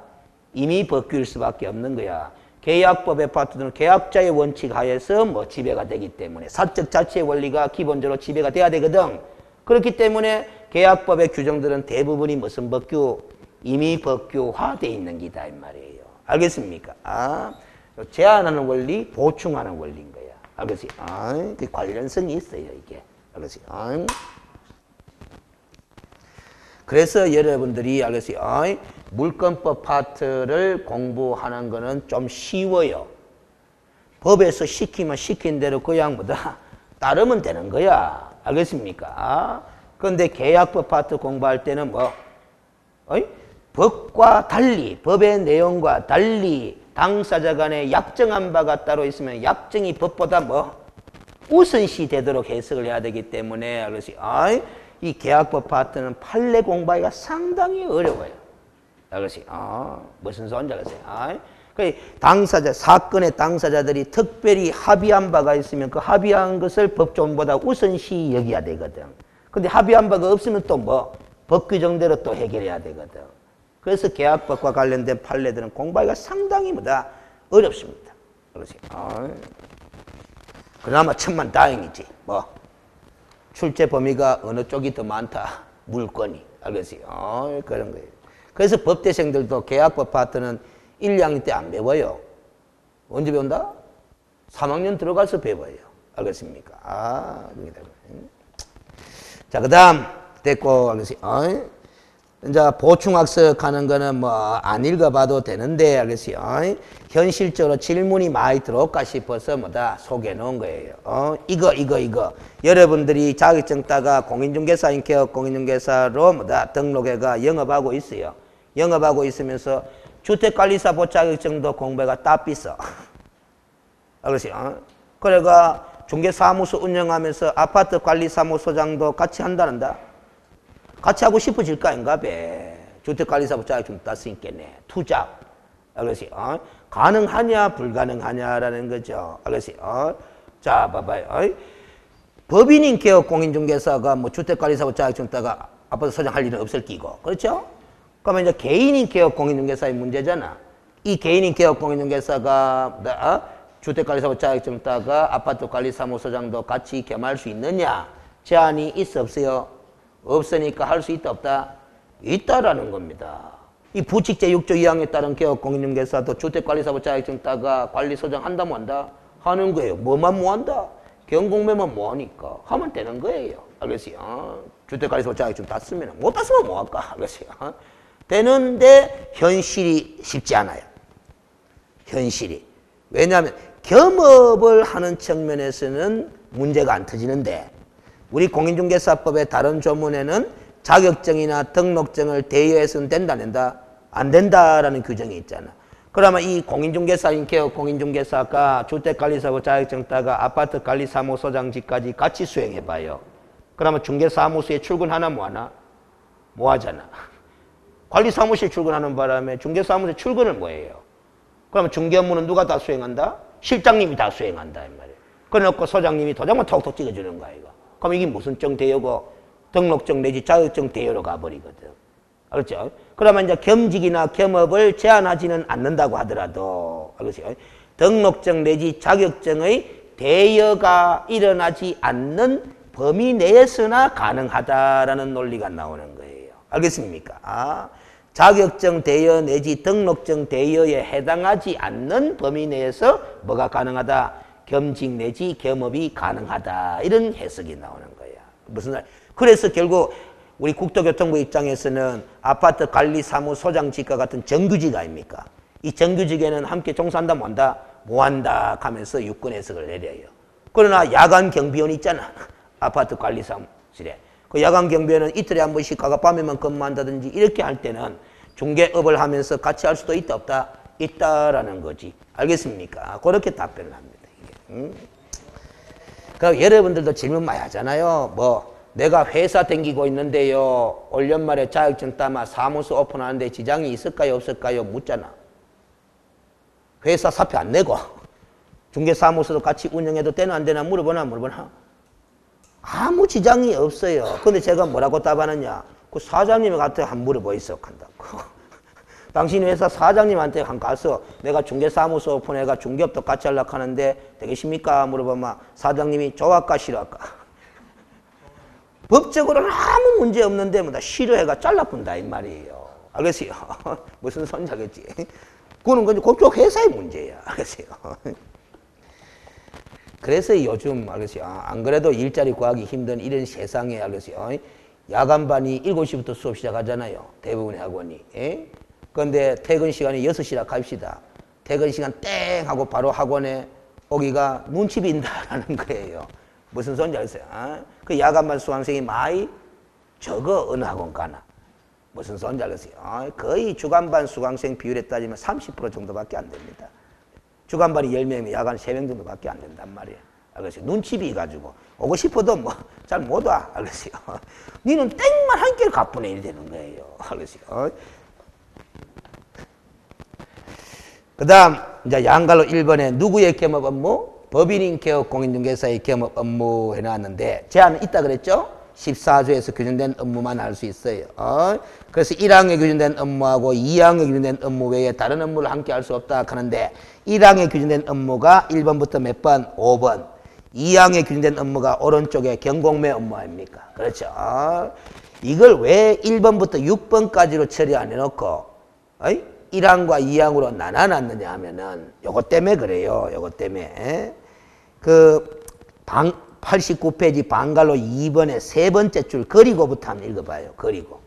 임의법규일 수밖에 없는 거야. 계약법의 파트들은 계약자의 원칙 하에서 뭐 지배가 되기 때문에 사적 자치의 원리가 기본적으로 지배가 돼야 되거든. 그렇기 때문에 계약법의 규정들은 대부분이 무슨 법규? 임의법규화되어 있는 기다 이 말이에요. 알겠습니까? 아, 제한하는 원리, 보충하는 원리인 거야. 알겠지? 아, 그 관련성이 있어요, 이게. 알겠지? 아. 그래서 여러분들이 알겠지? 아, 물권법 파트를 공부하는 거는 좀 쉬워요. 법에서 시키면 시킨 대로 그 양보다 따르면 되는 거야. 알겠습니까? 아, 그런데 계약법 파트 공부할 때는 뭐, 법과 달리, 법의 내용과 달리 당사자 간에 약정한 바가 따로 있으면 약정이 법보다 뭐 우선시 되도록 해석을 해야 되기 때문에 그래서 이 계약법 파트는 판례 공부하기가 상당히 어려워요. 그것이 무슨 소리인지 알겠어요? 그 당사자 사건의 당사자들이 특별히 합의한 바가 있으면 그 합의한 것을 법조문보다 우선시 여겨야 되거든. 근데 합의한 바가 없으면 또 뭐 법 규정대로 또 해결해야 되거든. 그래서 계약법과 관련된 판례들은 공부하기가 상당히 뭐다 어렵습니다. 그렇지? 그나마 천만 다행이지. 뭐 출제 범위가 어느 쪽이 더 많다. 물건이. 알겠지? 그런 거예요. 그래서 법대생들도 계약법 파트는 1, 2학년 때 안 배워요. 언제 배운다? 3학년 들어가서 배워요. 알겠습니까? 자, 그 다음 됐고, 알겠지? 이제 보충학습 하는 거는 뭐 안 읽어봐도 되는데, 알겠지? 현실적으로 질문이 많이 들어올까 싶어서 뭐다 소개해 놓은 거예요. 이거. 여러분들이 자격증 따가 공인중개사인 개업 공인중개사로 뭐다 등록해가 영업하고 있어요. 영업하고 있으면서 주택관리사 보자격증도 공부가 따삐서. 알겠지? 그래가 중개사무소 운영하면서 아파트 관리사무소장도 같이 한다는다. 같이 하고 싶어질까 인가 봐. 주택관리사 보자격증 땄으니까네. 투잡. 알겠지? 가능하냐 불가능하냐라는 거죠. 알겠지? 자, 봐봐요. 법인인 개업 공인중개사가 뭐 주택관리사 보자격증 따가 아파트 소장할 일은 없을 끼고. 그렇죠? 그러면 이제 개인인 개업 공인중개사의 문제잖아. 이 개인인 개업 공인중개사가 주택관리사 자격증 따가 아파트 관리사무소장도 같이 겸할 수 있느냐? 제한이 있어 없어요? 없으니까 할 수 있다 없다? 있다라는 겁니다. 이 부칙 제6조 2항에 따른 개업 공인중개사도 주택관리사 자격증 따가 관리소장 한다 뭐 한다? 하는 거예요. 뭐만 뭐 한다? 경공매만 뭐 하니까 하면 되는 거예요. 알겠어요? 주택관리사 자격증 땄으면 못 땄으면 뭐 할까? 알겠어요? 되는데 현실이 쉽지 않아요. 현실이. 왜냐하면 겸업을 하는 측면에서는 문제가 안 터지는데 우리 공인중개사법의 다른 조문에는 자격증이나 등록증을 대여해서는 된다 안 된다? 안 된다라는 규정이 있잖아. 그러면 이 공인중개사인 개업 공인중개사가 주택관리사고 자격증 따가 아파트 관리사무소장직까지 같이 수행해봐요. 그러면 중개사무소에 출근하나 뭐하나? 뭐하잖아. 관리사무실 출근하는 바람에 중개사무소에 출근을 뭐해요? 그러면 중개 업무는 누가 다 수행한다? 실장님이 다 수행한다 이 말이에요. 그래놓고 소장님이 도장만 톡톡 찍어주는 거야 이거. 그럼 이게 무슨 증 대여고 등록증 내지 자격증 대여로 가버리거든. 알았죠? 그러면 이제 겸직이나 겸업을 제한하지는 않는다고 하더라도 알겠어요? 등록증 내지 자격증의 대여가 일어나지 않는 범위 내에서나 가능하다라는 논리가 나오는 거예요. 알겠습니까? 자격증 대여 내지 등록증 대여에 해당하지 않는 범위 내에서 뭐가 가능하다? 겸직 내지 겸업이 가능하다. 이런 해석이 나오는 거야. 무슨 말? 그래서 결국 우리 국토교통부 입장에서는 아파트 관리사무소장 직과 같은 정규직 아닙니까? 이 정규직에는 함께 종사한다 뭐한다? 뭐한다 하면서 유권 해석을 내려요. 그러나 야간 경비원 있잖아. 아파트 관리사무실에. 그 야간 경비원은 이틀에 한 번씩 가가 밤에만 근무한다든지 이렇게 할 때는 중개업을 하면서 같이 할 수도 있다 없다? 있다라는 거지. 알겠습니까? 그렇게 답변을 합니다. 이게. 그 여러분들도 질문 많이 하잖아요. 뭐 내가 회사 다니고 있는데요. 올 연말에 자격증 따마 사무소 오픈하는데 지장이 있을까요? 없을까요? 묻잖아. 회사 사표 안 내고 중개사무소도 같이 운영해도 되나 안 되나 물어보나? 아무 지장이 없어요. 근데 제가 뭐라고 답하느냐? 그 사장님한테 한번 물어보이소 한다고. 당신 회사 사장님한테 한 가서 내가 중개사무소 오픈해가 중개업도 같이 하려고 하는데 되겠습니까? 물어보면 사장님이 좋아할까 싫어할까? 법적으로는 아무 문제 없는데 뭐 다 싫어해가 잘라뿐다 이 말이에요. 알겠어요? 무슨 손자겠지? 그거는 그쪽 회사의 문제야. 알겠어요? 그래서 요즘 알겠어요? 안 그래도 일자리 구하기 힘든 이런 세상에 알겠어요? 야간반이 7시부터 수업 시작하잖아요. 대부분의 학원이. 그런데 퇴근 시간이 6시라 갑시다. 퇴근 시간 땡 하고 바로 학원에 오기가 눈치 빈다라는 거예요. 무슨 소리인지 알겠어요? 그 야간반 수강생이 많이 적어 어느 학원 가나. 무슨 소리인지 알겠어요? 거의 주간반 수강생 비율에 따지면 30% 정도밖에 안 됩니다. 주간반이 10명이면 야간 3명 정도밖에 안 된단 말이에요. 알겠어요? 눈치 비가지고 오고 싶어도 뭐 잘 못 와. 알겠어요? 니는 땡만 한 개를 갚으면 일 되는 거예요. 알겠어요? 그 다음 이제 양갈로 1번에 누구의 겸업 업무? 법인인 개업 공인중개사의 겸업 업무 해놨는데 제한은 있다 그랬죠? 14조에서 규정된 업무만 할 수 있어요. 그래서 1항에 규정된 업무하고 2항에 규정된 업무 외에 다른 업무를 함께 할 수 없다 하는데 1항에 규정된 업무가 1번부터 몇 번? 5번. 2항에 규정된 업무가 오른쪽에 경공매 업무 아닙니까? 그렇죠. 이걸 왜 1번부터 6번까지로 처리 안 해놓고 1항과 2항으로 나눠놨느냐 하면은 요것 때문에 그래요. 요것 때문에. 그 89페이지 방갈로 2번의 세 번째 줄 그리고부터 한번 읽어봐요. 그리고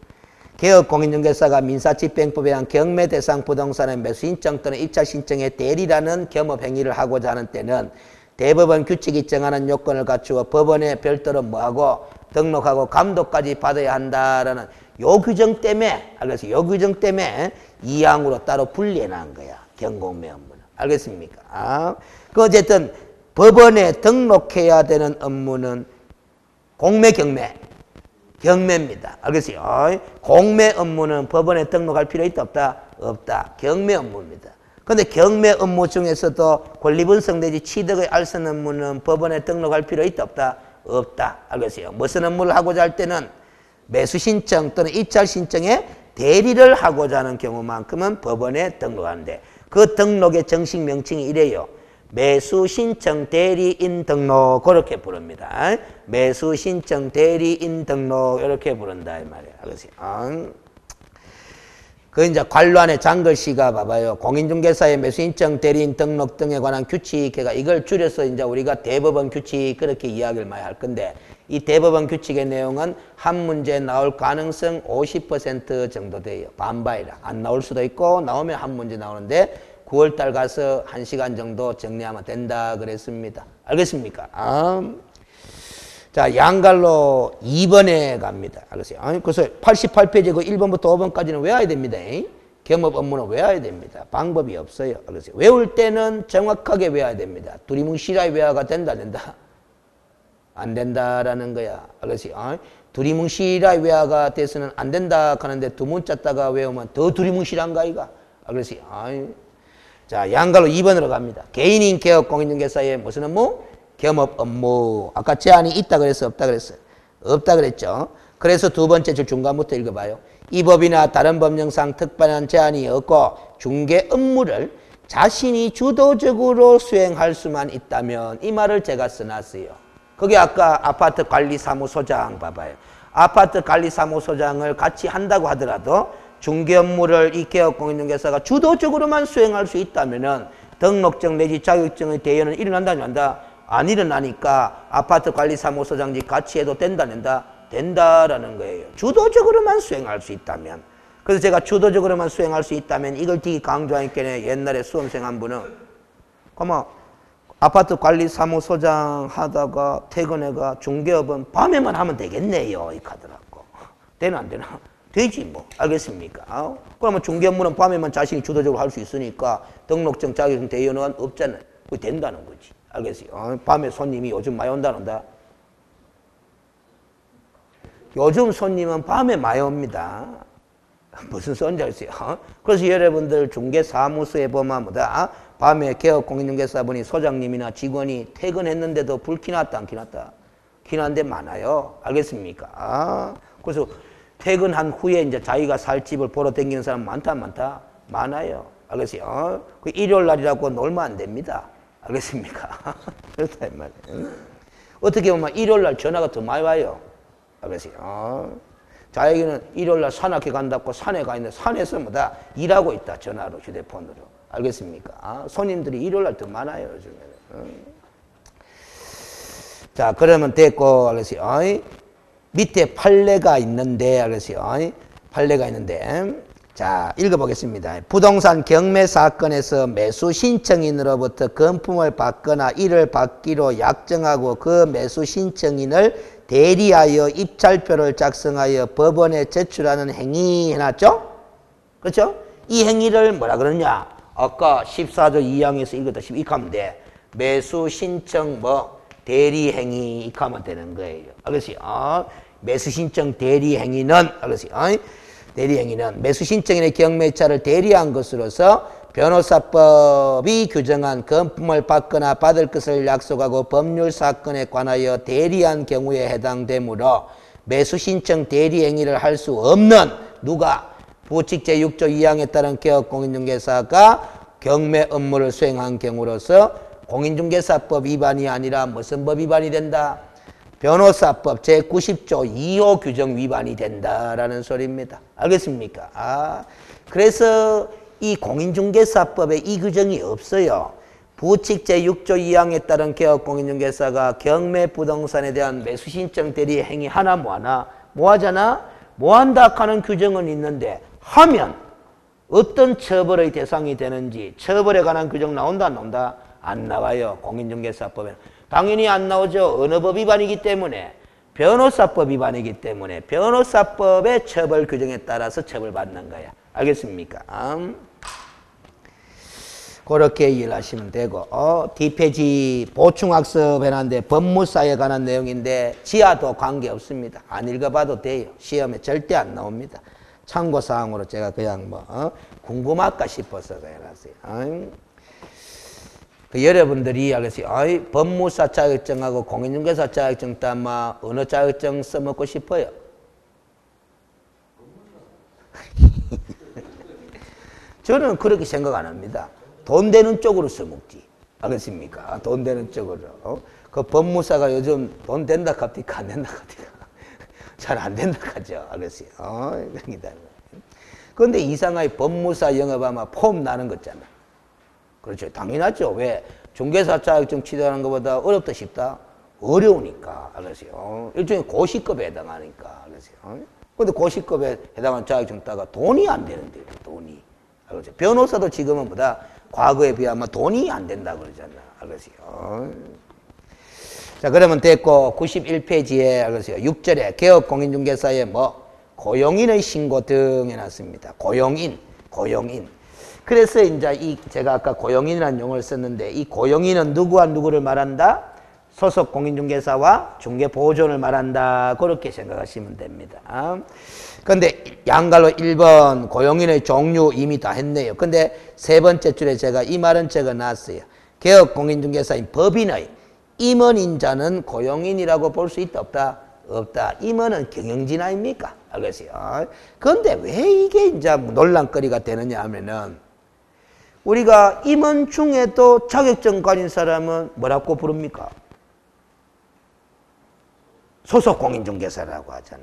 개업공인중개사가 민사집행법에 의한 경매 대상 부동산의 매수 신청 또는 입찰 신청에 대리라는 겸업 행위를 하고자 하는 때는 대법원 규칙이 정하는 요건을 갖추어 법원에 별도로 뭐하고 등록하고 감독까지 받아야 한다라는 요 규정 때문에 알겠어요? 요 규정 때문에 2항으로 따로 분리해 놓은 거야. 경공매 업무는. 알겠습니까? 그 어쨌든 법원에 등록해야 되는 업무는 공매, 경매입니다. 알겠어요? 공매 업무는 법원에 등록할 필요 있다 없다? 없다. 경매 업무입니다. 그런데 경매 업무 중에서도 권리분석 내지 취득의 알선 업무는 법원에 등록할 필요 있다 없다? 없다. 알겠어요? 무슨 업무를 하고자 할 때는 매수 신청 또는 입찰 신청에 대리를 하고자 하는 경우만큼은 법원에 등록하는데 그 등록의 정식 명칭이 이래요. 매수 신청 대리인 등록 그렇게 부릅니다. 매수 신청 대리인 등록 이렇게 부른다 이 말이에요. 알겠어요? 그 이제 관로안의 장글씨가 봐봐요. 공인중개사의 매수 신청 대리인 등록 등에 관한 규칙회가 이걸 줄여서 이제 우리가 대법원 규칙 그렇게 이야기를 많이 할 건데 이 대법원 규칙의 내용은 한 문제 나올 가능성 50% 정도 돼요. 반반이라. 안 나올 수도 있고 나오면 한 문제 나오는데 9월달 가서 1시간 정도 정리하면 된다 그랬습니다. 알겠습니까? 자, 양갈로 2번에 갑니다. 알겠어요? 그래서 88페이지 그 1번부터 5번까지는 외워야 됩니다. 겸업 업무는 외워야 됩니다. 방법이 없어요. 알겠어요? 외울 때는 정확하게 외워야 됩니다. 두리뭉실하게 외워가 된다, 안 된다? 안 된다라는 거야. 알겠어요? 두리뭉실하게 외워가 돼서는 안 된다 하는데 두 문자 따가 외우면 더 두리뭉실한가, 이가? 알겠어요? 자, 양갈로 2번으로 갑니다. 개인인 개업 공인중개사의 무슨 업무? 겸업 업무. 아까 제한이 있다 그랬어? 없다 그랬어요? 없다 그랬죠? 그래서 두 번째 줄 중간부터 읽어봐요. 이 법이나 다른 법령상 특별한 제한이 없고 중개 업무를 자신이 주도적으로 수행할 수만 있다면 이 말을 제가 써놨어요. 그게 아까 아파트 관리사무소장 봐봐요. 아파트 관리사무소장을 같이 한다고 하더라도 중개 업무를 이 개업공인중개사가 주도적으로만 수행할 수 있다면은 등록증 내지 자격증의 대여는 일어난다 안 한다? 안 일어나니까 아파트 관리사무소장이 같이 해도 된다 된다라는 거예요. 주도적으로만 수행할 수 있다면. 그래서 제가 주도적으로만 수행할 수 있다면 이걸 되게 강조하니까 옛날에 수험생 한 분은 그만 아파트 관리사무소장 하다가 퇴근해가 중개업은 밤에만 하면 되겠네요. 이렇게 하더라고. 되나 안 되나? 되지 뭐. 알겠습니까? 그러면 중개업무는 밤에만 자신이 주도적으로 할 수 있으니까 등록증, 자격증, 대여는 없잖아요. 그게 된다는 거지. 알겠어요? 밤에 손님이 요즘 많이 온다는다. 요즘 손님은 밤에 많이 옵니다. 무슨 소리인지 알겠어요? 그래서 여러분들 중개사무소에 보면 뭐다? 밤에 개업공인중개사분이 소장님이나 직원이 퇴근했는데도 불 켜놨다 안 켜놨다? 켜놓은 데 많아요. 알겠습니까? 그래서 퇴근한 후에 이제 자기가 살 집을 보러 다니는 사람 많다 안 많다? 많아요. 알겠어요? 그 일요일 날이라고 놀면 안 됩니다. 알겠습니까? 그렇다 이 말이에요. 어떻게 보면 일요일 날 전화가 더 많이 와요. 알겠어요? 자기는 일요일 날 산악회 간다고 산에 가 있는데 산에서 뭐다 일하고 있다 전화로 휴대폰으로. 알겠습니까? 손님들이 일요일 날 더 많아요 요즘에는. 자 그러면 됐고 알겠어요? 밑에 판례가 있는데 알겠어요? 판례가 있는데 자 읽어보겠습니다. 부동산 경매 사건에서 매수 신청인으로부터 금품을 받거나 이를 받기로 약정하고 그 매수 신청인을 대리하여 입찰표를 작성하여 법원에 제출하는 행위 해놨죠? 그렇죠? 이 행위를 뭐라 그러냐? 아까 14조 2항에서 읽었다. 이렇게 하면 돼. 매수 신청 뭐 대리 행위 이렇게 하면 되는 거예요. 알겠어요? 매수 신청 대리 행위는 알겠어요? 대리 행위는 매수 신청인의 경매차를 대리한 것으로서 변호사법이 규정한 금품을 받거나 받을 것을 약속하고 법률 사건에 관하여 대리한 경우에 해당되므로 매수 신청 대리 행위를 할 수 없는 누가 부칙 제6조 2항에 따른 개업공인중개사가 경매 업무를 수행한 경우로서 공인중개사법 위반이 아니라 무슨 법 위반이 된다? 변호사법 제90조 2호 규정 위반이 된다라는 소리입니다. 알겠습니까? 그래서 이 공인중개사법에 이 규정이 없어요. 부칙 제6조 2항에 따른 개업공인중개사가 경매 부동산에 대한 매수신청 대리 행위 하나 뭐하나? 뭐하잖아? 뭐한다 하는 규정은 있는데 하면 어떤 처벌의 대상이 되는지 처벌에 관한 규정 나온다 안 나온다? 안 나와요. 공인중개사법에는. 당연히 안 나오죠. 어느 법 위반이기 때문에 변호사법 위반이기 때문에 변호사법의 처벌 규정에 따라서 처벌받는 거야. 알겠습니까? 그렇게 이해하시면 되고 뒷페이지 보충학습 해놨는데 법무사에 관한 내용인데 지하도 관계없습니다. 안 읽어봐도 돼요. 시험에 절대 안 나옵니다. 참고사항으로 제가 그냥 궁금할까 싶어서 해놨어요. 여러분들이 알겠어요. 법무사 자격증하고 공인중개사 자격증 따면 어느 자격증 써먹고 싶어요? 저는 그렇게 생각 안 합니다. 돈 되는 쪽으로 써먹지. 알겠습니까? 돈 되는 쪽으로. 그 법무사가 요즘 돈 된다 갑니까? 안 된다 갑니까? 잘 안 된다 하죠. 알겠어요? 그런데 이상하게 법무사 영업하면 폼 나는 거 있잖아. 그렇죠. 당연하죠. 왜? 중개사 자격증 취득하는 것보다 어렵다 싶다? 어려우니까. 알겠어요? 일종의 고시급에 해당하니까. 알겠어요? 근데 고시급에 해당하는 자격증 따가 돈이 안 되는데, 돈이. 알겠어요? 변호사도 지금은 보다 과거에 비하면 돈이 안 된다 그러잖아. 알겠어요? 자, 그러면 됐고, 91페이지에, 알겠어요? 6절에 개업공인중개사에 고용인의 신고 등 해놨습니다. 고용인. 그래서 이제 제가 아까 고용인이라는 용어를 썼는데 이 고용인은 누구와 누구를 말한다? 소속 공인중개사와 중개보존을 말한다. 그렇게 생각하시면 됩니다. 그런데 양갈로 1번 고용인의 종류 이미 다 했네요. 근데 세 번째 줄에 제가 이 말은 적어놨어요. 개업공인중개사인 법인의 임원인자는 고용인이라고 볼 수 있다 없다? 없다. 임원은 경영진 아닙니까? 알겠어요? 그런데 왜 이게 이제 논란거리가 되느냐 하면은 우리가 임원 중에도 자격증 가진 사람은 뭐라고 부릅니까? 소속 공인중개사라고 하잖아.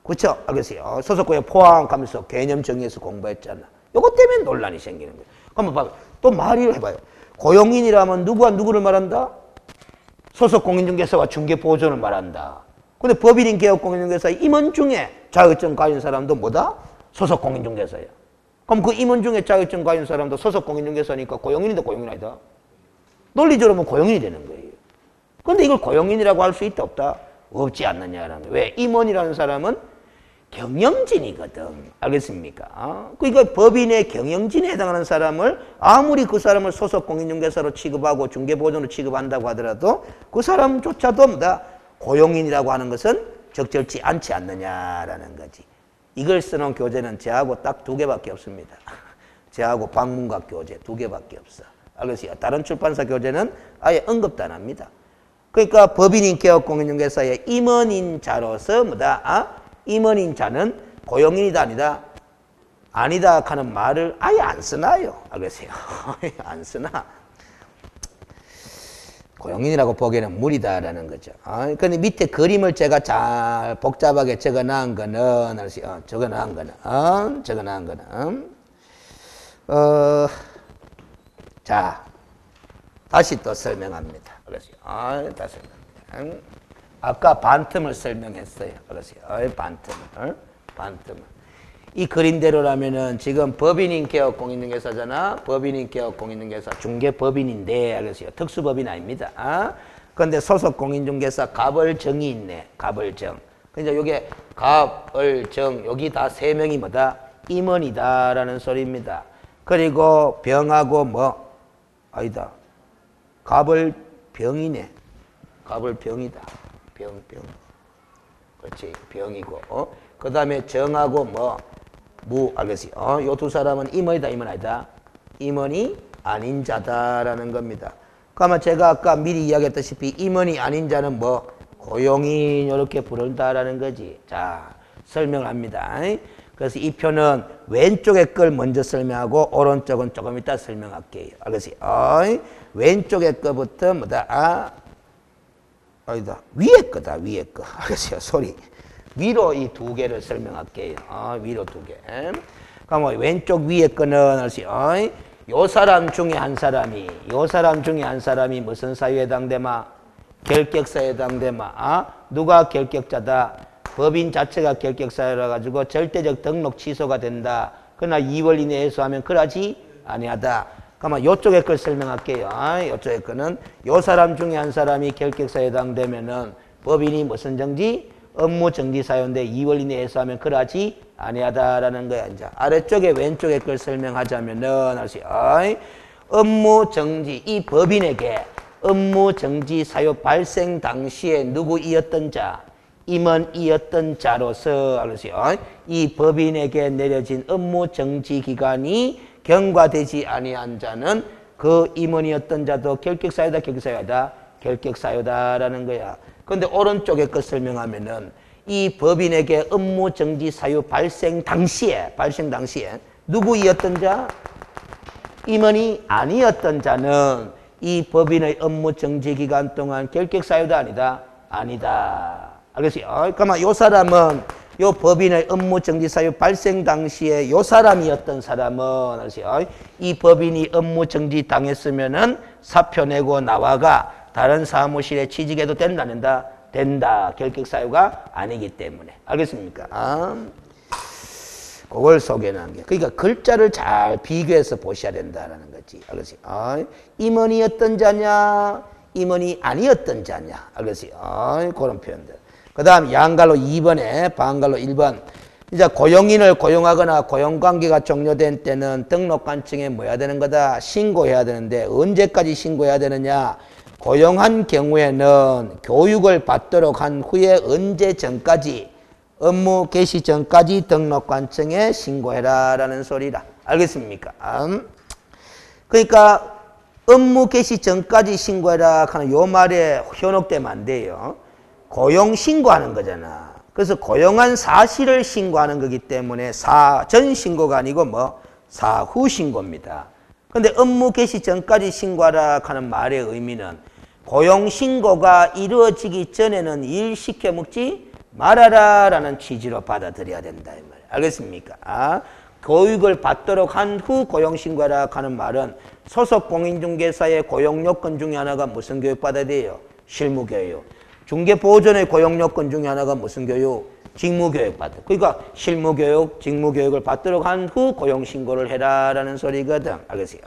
그렇죠? 알겠어요? 소속공인 포함하면서 개념 정의에서 공부했잖아. 요것 때문에 논란이 생기는 거예요. 그러면 봐, 또 말을 해봐요. 고용인이라면 누구와 누구를 말한다? 소속 공인중개사와 중개보조를 말한다. 근데 법인인 개업공인중개사 임원 중에 자격증 가진 사람도 뭐다? 소속 공인중개사야. 그럼 그 임원 중에 자격증 가진 사람도 소속 공인중개사니까 고용인인데 고용인 아니다? 논리적으로 보면 고용인이 되는 거예요. 근데 이걸 고용인이라고 할 수 있다 없다? 없지 않느냐라는 거예요. 왜? 임원이라는 사람은 경영진이거든. 알겠습니까? 그러니까 법인의 경영진에 해당하는 사람을 아무리 그 사람을 소속 공인중개사로 취급하고 중개보조로 취급한다고 하더라도 그 사람조차도 뭐다? 고용인이라고 하는 것은 적절치 않지 않느냐라는 거지. 이걸 써놓은 교재는 저하고 딱 2개밖에 없습니다. 저하고 방문각 교재 2개밖에 없어. 알겠어요? 다른 출판사 교재는 아예 언급도 안 합니다. 그러니까 법인인 개업공인중개사의 임원인자로서 뭐다? 임원인자는 고용인이다 아니다? 아니다 하는 말을 아예 안 쓰나요? 알겠어요? 안 쓰나? 고용인이라고 보기에는 무리다라는 거죠. 근데 밑에 그림을 제가 잘 복잡하게 적어 놓은 거는, 적어 놓은 거는, 자, 다시 또 설명합니다. 그렇죠? 다시 아까 반틈을 설명했어요. 그렇죠? 반틈을. 이 그림대로라면은 지금 법인인 개업공인중개사잖아. 법인인 개업공인중개사 중개법인인데, 알겠어요? 특수법인 아닙니다. 그런데 소속 공인중개사 갑을정이 있네. 갑을정. 그러니까 요게 갑을정 여기 다 3명이 뭐다? 임원이다라는 소리입니다. 그리고 병하고 뭐 아니다. 갑을병이네. 갑을병이다. 병. 그렇지. 병이고. 그 다음에 정하고 뭐 알겠어요? 요 2 사람은 임원이다, 임원 아니다? 임원이 아닌 자다라는 겁니다. 그러면 제가 아까 미리 이야기했다시피 임원이 아닌 자는 뭐 고용인 이렇게 부른다라는 거지. 자, 설명을 합니다. 그래서 이 표는 왼쪽에 걸 먼저 설명하고 오른쪽은 조금 이따 설명할게요. 알겠어요? 왼쪽에 거부터 뭐다? 아니다. 위에 거다, 위에 거. 알겠어요? 소리. 위로 이 2개를 설명할게요. 위로 2개. 그럼 왼쪽 위에 거는 알았어요? 요 사람 중에 한 사람이 무슨 사유에 해당되마? 결격사유에 해당되마? 누가 결격자다? 법인 자체가 결격사유라 가지고 절대적 등록 취소가 된다. 그러나 2월 이내에서 하면 그러지 아니하다. 그러면 요쪽에 걸 설명할게요. 요쪽에 거는 요 사람 중에 한 사람이 결격사유에 해당되면은 법인이 무슨 정지? 업무 정지 사유인데 2월 이내에서 하면 그러지 아니하다라는 거야. 이제 아래쪽에 왼쪽에 걸 설명하자면은 아시죠? 업무 정지, 이 법인에게 업무 정지 사유 발생 당시에 누구이었던 자, 임원이었던 자로서 알았어요? 이 법인에게 내려진 업무 정지 기간이 경과되지 아니한 자는 그 임원이었던 자도 결격사유다, 결격사유다, 결격사유다라는 거야. 그런데 오른쪽에 것 설명하면은 이 법인에게 업무 정지 사유 발생 당시에 누구이었던 자? 임원이 아니었던 자는 이 법인의 업무 정지 기간 동안 결격사유다 아니다? 아니다. 알겠어요? 그러면 요 사람은 요 법인의 업무 정지 사유 발생 당시에 요 사람이었던 사람은 알겠어요? 이 법인이 업무 정지 당했으면은 사표 내고 나와가 다른 사무실에 취직해도 된다, 안 된다? 된다. 결격사유가 아니기 때문에. 알겠습니까? 그걸 소개하는 게. 그러니까 글자를 잘 비교해서 보셔야 된다는 거지. 알겠어요? 임원이었던 자냐? 임원이 아니었던 자냐? 알겠어요? 그런 표현들. 그 다음 양갈로 2번에 반갈로 1번. 이제 고용인을 고용하거나 고용관계가 종료된 때는 등록관청에 뭐 해야 되는 거다? 신고해야 되는데 언제까지 신고해야 되느냐? 고용한 경우에는 교육을 받도록 한 후에 언제 전까지? 업무 개시 전까지 등록관청에 신고해라 라는 소리라. 알겠습니까? 그러니까 업무 개시 전까지 신고해라 하는 요 말에 현혹되면 안 돼요. 고용 신고하는 거잖아. 그래서 고용한 사실을 신고하는 거기 때문에 사전 신고가 아니고 뭐 사후 신고입니다. 근데 업무 개시 전까지 신고하라 하는 말의 의미는 고용신고가 이루어지기 전에는 일 시켜 먹지 말아라 라는 취지로 받아들여야 된다 이 말이에요. 알겠습니까? 교육을 받도록 한 후 고용신고하라 하는 말은 소속 공인중개사의 고용요건 중에 하나가 무슨 교육 받아야 돼요? 실무교육. 중개보호전의 고용요건 중에 하나가 무슨 교육? 직무교육 받아. 그러니까 실무교육, 직무교육을 받도록 한 후 고용신고를 해라라는 소리거든. 알겠어요?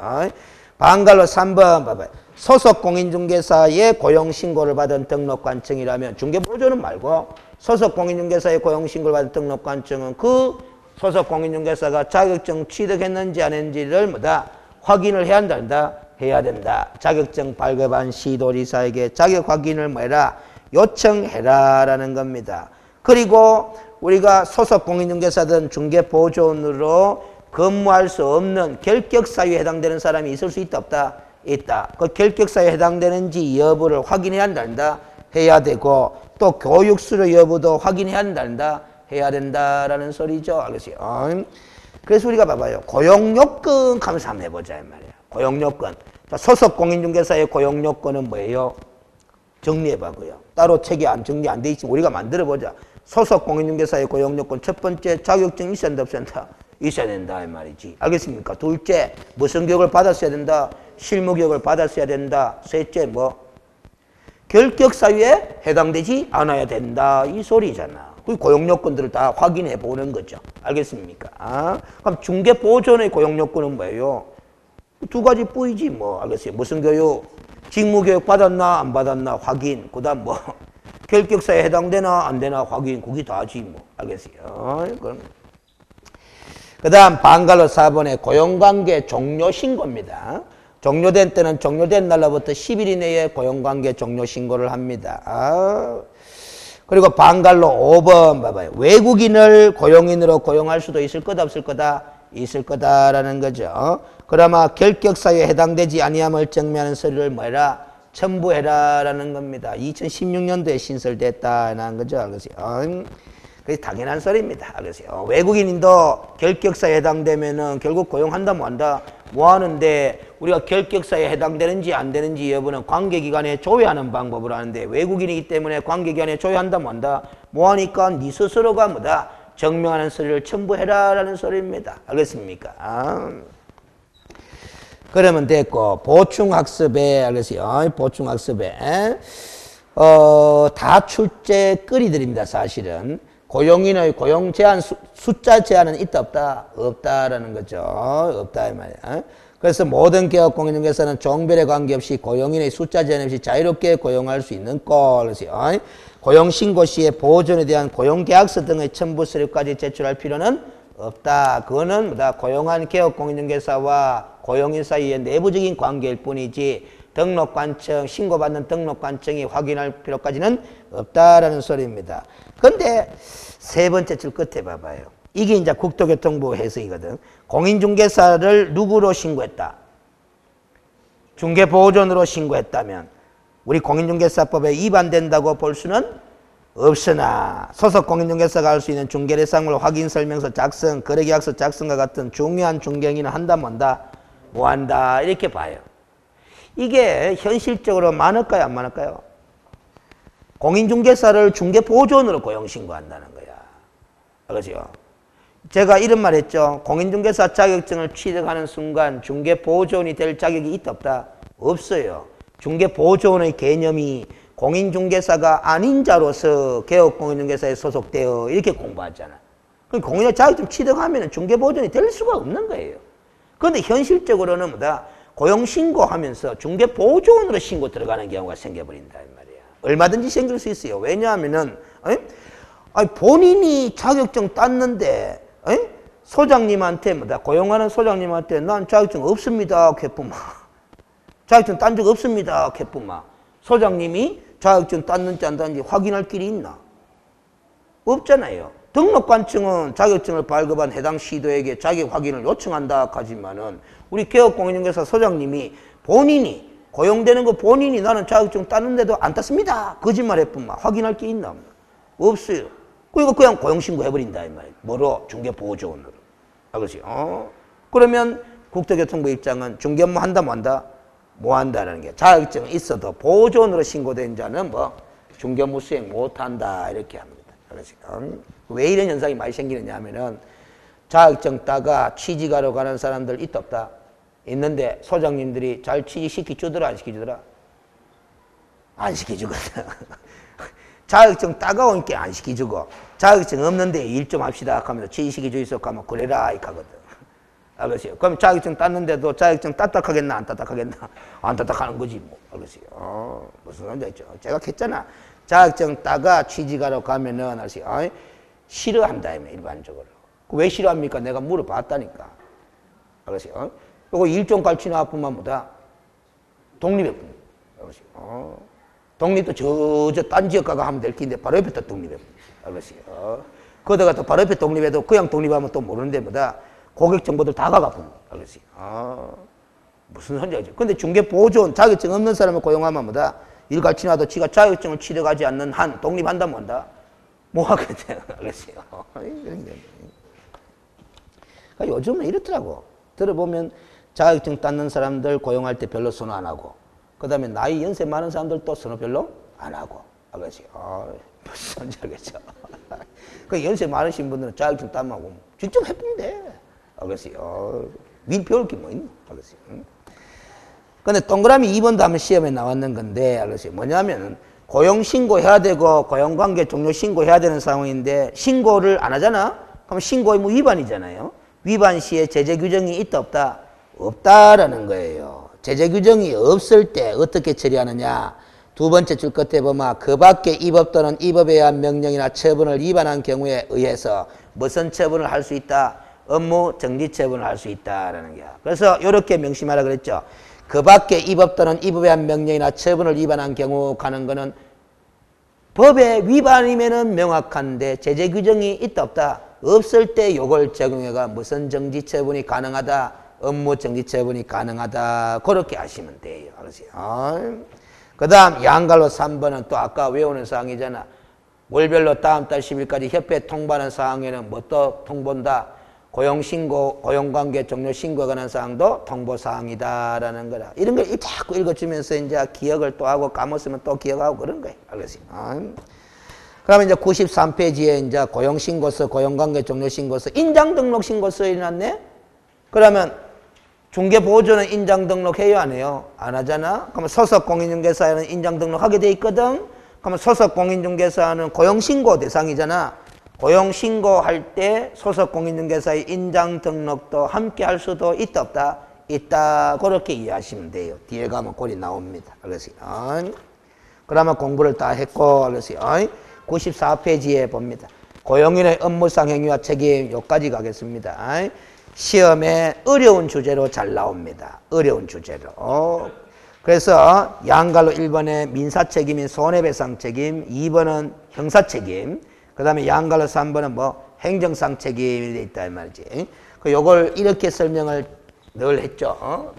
방갈로 3번 봐봐요. 소속 공인중개사의 고용신고를 받은 등록관청이라면 중개보호전은 말고 소속 공인중개사의 고용신고를 받은 등록관청은 그 소속 공인중개사가 자격증 취득했는지 안 했는지를 뭐다? 확인을 해야 한다. 해야 된다. 자격증 발급한 시도지사에게 자격 확인을 뭐해라? 요청해라라는 겁니다. 그리고 우리가 소속 공인중개사든 중개보조원으로 근무할 수 없는 결격사유에 해당되는 사람이 있을 수 있다 없다? 있다. 그 결격사유에 해당되는지 여부를 확인해야 한다. 해야 되고 또 교육수료 여부도 확인해야 한다. 해야 된다라는 소리죠. 알겠어요? 그래서 우리가 봐봐요. 고용요건 하면서 한번 해보자 이 말이야. 고용요건. 소속 공인중개사의 고용요건은 뭐예요? 정리해봐고요. 따로 책이 정리 안 돼 있지만 우리가 만들어보자. 소속 공인중개사의 고용요건 첫 번째 자격증 있어야 된다 없어야 된다? 있어야 된다 이 말이지. 알겠습니까? 둘째 무슨 교육을 받았어야 된다? 실무교육을 받았어야 된다. 셋째 뭐? 결격사유에 해당되지 않아야 된다 이 소리잖아. 그 고용요건들을 다 확인해 보는 거죠. 알겠습니까? 그럼 중개보호전의 고용요건은 뭐예요? 두 가지 뿌이지 뭐. 알겠어요? 무슨 교육? 직무교육 받았나 안 받았나 확인. 그 다음 뭐 결격사에 해당되나 안 되나 확인. 그게 다지 뭐. 알겠어요? 그 다음 방갈로 4번에 고용관계 종료 신고입니다. 종료된 때는 종료된 날로부터 10일 이내에 고용관계 종료 신고를 합니다. 그리고 방갈로 5번 봐봐요. 외국인을 고용인으로 고용할 수도 있을 거다 없을 거다? 있을 거다라는 거죠. 그러나 결격사유에 해당되지 아니함을 증명하는 서류를 뭐해라? 첨부해라라는 겁니다. 2016년도에 신설됐다는 거죠. 알겠어요? 그게 당연한 소리입니다. 알겠어요? 외국인도 결격사유에 해당되면은 결국 고용한다 뭐 한다? 뭐 하는데 우리가 결격사유에 해당되는지 안 되는지 여부는 관계기관에 조회하는 방법을 하는데 외국인이기 때문에 관계기관에 조회한다 뭐 한다? 뭐 하니까 네 스스로가 뭐다? 증명하는 서류를 첨부해라라는 소리입니다. 알겠습니까? 그러면 됐고 보충학습에 알겠어요? 보충학습에 다 출제 끌이들입니다. 사실은 고용인의 고용 제한 숫자 제한은 있다 없다? 없다라는 거죠. 없다 이 말이야. 그래서 모든 개업 공인중개사는 종별에 관계없이 고용인의 숫자 제한 없이 자유롭게 고용할 수 있는 꼴. 그래서 고용신고 시에 보호전에 대한 고용계약서 등의 첨부 서류까지 제출할 필요는 없다. 그거는 뭐다? 고용한 개업 공인중개사와 고용인 사이의 내부적인 관계일 뿐이지 등록관청, 신고받는 등록관청이 확인할 필요까지는 없다라는 소리입니다. 근데 세 번째 줄 끝에 봐봐요. 이게 이제 국토교통부 해석이거든. 공인중개사를 누구로 신고했다? 중개보호전으로 신고했다면 우리 공인중개사법에 위반된다고 볼 수는 없으나 소속 공인중개사가 할 수 있는 중개대상물 확인설명서 작성, 거래계약서 작성과 같은 중요한 중개행위는 한다 못한다? 뭐한다 이렇게 봐요. 이게 현실적으로 많을까요 안 많을까요? 공인중개사를 중개보호전으로 고용신고한다는 거야. 그렇죠? 제가 이런 말 했죠. 공인중개사 자격증을 취득하는 순간 중개보호전이 될 자격이 있다 없다? 없어요. 중개보호전의 개념이 공인중개사가 아닌 자로서 개업공인중개사에 소속되어 이렇게 공부하잖아. 그럼 공인중개사 자격증 취득하면 중개보호전이 될 수가 없는 거예요. 그런데 현실적으로는 뭐다? 고용신고하면서 중개보호전으로 신고 들어가는 경우가 생겨버린다 이 말이야. 얼마든지 생길 수 있어요. 왜냐하면은 본인이 자격증 땄는데 소장님한테 뭐다? 고용하는 소장님한테 난 자격증 없습니다. 개뿐마. 자격증 딴 적 없습니다. 개뿐마. 소장님이 자격증 땄는지 안 땄는지 확인할 길이 있나? 없잖아요. 등록관청은 자격증을 발급한 해당 시도에게 자격 확인을 요청한다 하지만은 우리 개업공인중개사 소장님이 본인이 고용되는 거 본인이 나는 자격증 땄는데도 안 땄습니다. 거짓말 해뿐만 확인할 게 있나? 없어요. 그러니까 그냥 고용신고 해버린다 이 말이에요. 뭐로? 중개보호조원으로. 알겠어요? 그러면 국토교통부 입장은 중개 업무 한다 뭐 한다? 뭐 한다라는 게 자격증이 있어도 보존으로 신고된 자는 뭐 중개 업무 수행 못 한다 이렇게 합니다. 그래서 왜 이런 현상이 많이 생기느냐 하면은 자격증 따가 취직하러 가는 사람들 있다 없다? 있는데 소장님들이 잘 취직시켜주더라 안 시켜주더라? 안 시켜주거든. 자격증 따가운 게 안 시켜주고 자격증 없는데 일 좀 합시다 하면서 취직시켜주이소 하면 그래라 이렇게 하거든. 알겠어요? 그럼 자격증 땄는데도 자격증 따딱하겠나 안 따딱하겠나? 안 따딱하는 거지 뭐. 알겠어요? 무슨 말인지 알죠? 제가 했잖아. 자격증 따가 취직하러 가면은 알겠어요? 싫어한다 일반적으로. 왜 싫어합니까? 내가 물어봤다니까. 알겠어요? 요거 일종 가르치는 아픔만 보다 독립의 분. 알겠어요? 독립도 딴 지역 가가 하면 될 텐데 바로 옆에 또 독립의 분. 알겠어요? 거기다가 또 바로 옆에 독립해도 그냥 독립하면 또 모르는데 보다 고객 정보들 다 가가뿐. 알겠어요? 무슨 소리지? 근데 중개 보존 자격증 없는 사람을 고용하면 뭐다? 일 가르치나도 지가 자격증을 취득하지 않는 한 독립한다 뭐한다? 뭐 하거든. 알겠어요? 그러니까 요즘은 이렇더라고. 들어보면 자격증 땄는 사람들 고용할 때 별로 선호 안 하고 그 다음에 나이 연세 많은 사람들도 선호 별로 안 하고. 알겠어요? 무슨 소리인지 알겠죠? 그 연세 많으신 분들은 자격증 따면 직접 해본대. 알겠어요? 미리 배울 게 뭐 있나? 알겠어요? 근데 동그라미 2번도 하면 시험에 나왔는 건데, 알겠어요? 뭐냐면, 고용신고해야 되고, 고용관계 종료 신고해야 되는 상황인데, 신고를 안 하잖아? 그럼 신고 의무 위반이잖아요? 위반 시에 제재 규정이 있다, 없다? 없다라는 거예요. 제재 규정이 없을 때 어떻게 처리하느냐? 두 번째 줄 끝에 보면, 그 밖에 이 법 또는 이 법에 의한 명령이나 처분을 위반한 경우에 의해서 무슨 처분을 할 수 있다? 업무 정지 처분을 할 수 있다라는 거야. 그래서 이렇게 명심하라 그랬죠. 그 밖에 이 법 또는 이 법에 의한 명령이나 처분을 위반한 경우 가는 거는 법의 위반이면은 명확한데 제재 규정이 있다 없다? 없을 때 요걸 적용해가 무슨 정지 처분이 가능하다? 업무 정지 처분이 가능하다. 그렇게 하시면 돼요. 알았어요? 그 다음 양갈로 3번은 또 아까 외우는 사항이잖아. 월별로 다음 달 10일까지 협회 통보하는 사항에는 뭐 또 통보한다? 고용신고, 고용관계 종료 신고에 관한 사항도 통보사항이다라는 거라. 이런 걸 자꾸 읽어주면서 이제 기억을 또 하고 까먹으면 또 기억하고 그런 거예요. 알겠어요? 그러면 이제 93페이지에 이제 고용신고서, 고용관계 종료 신고서, 인장등록 신고서 일어났네? 그러면 중개보조는 인장등록 해요, 안 해요? 안 하잖아? 그러면 소속공인중개사에는 인장등록 하게 돼 있거든? 그러면 소속공인중개사는 고용신고 대상이잖아? 고용신고할 때 소속공인중개사의 인장등록도 함께 할 수도 있다, 없다? 있다. 그렇게 이해하시면 돼요. 뒤에 가면 꼴이 나옵니다. 알겠어요? 그러면 공부를 다 했고, 알겠어요? 94페이지에 봅니다. 고용인의 업무상 행위와 책임, 여기까지 가겠습니다. 시험에 어려운 주제로 잘 나옵니다. 어려운 주제로. 그래서 양갈로 1번에 민사책임인 손해배상 책임, 2번은 형사책임, 그 다음에 양갈로 3번은 뭐 행정상 책임이 돼 있다 이 말이지. 요걸 이렇게 설명을 늘 했죠.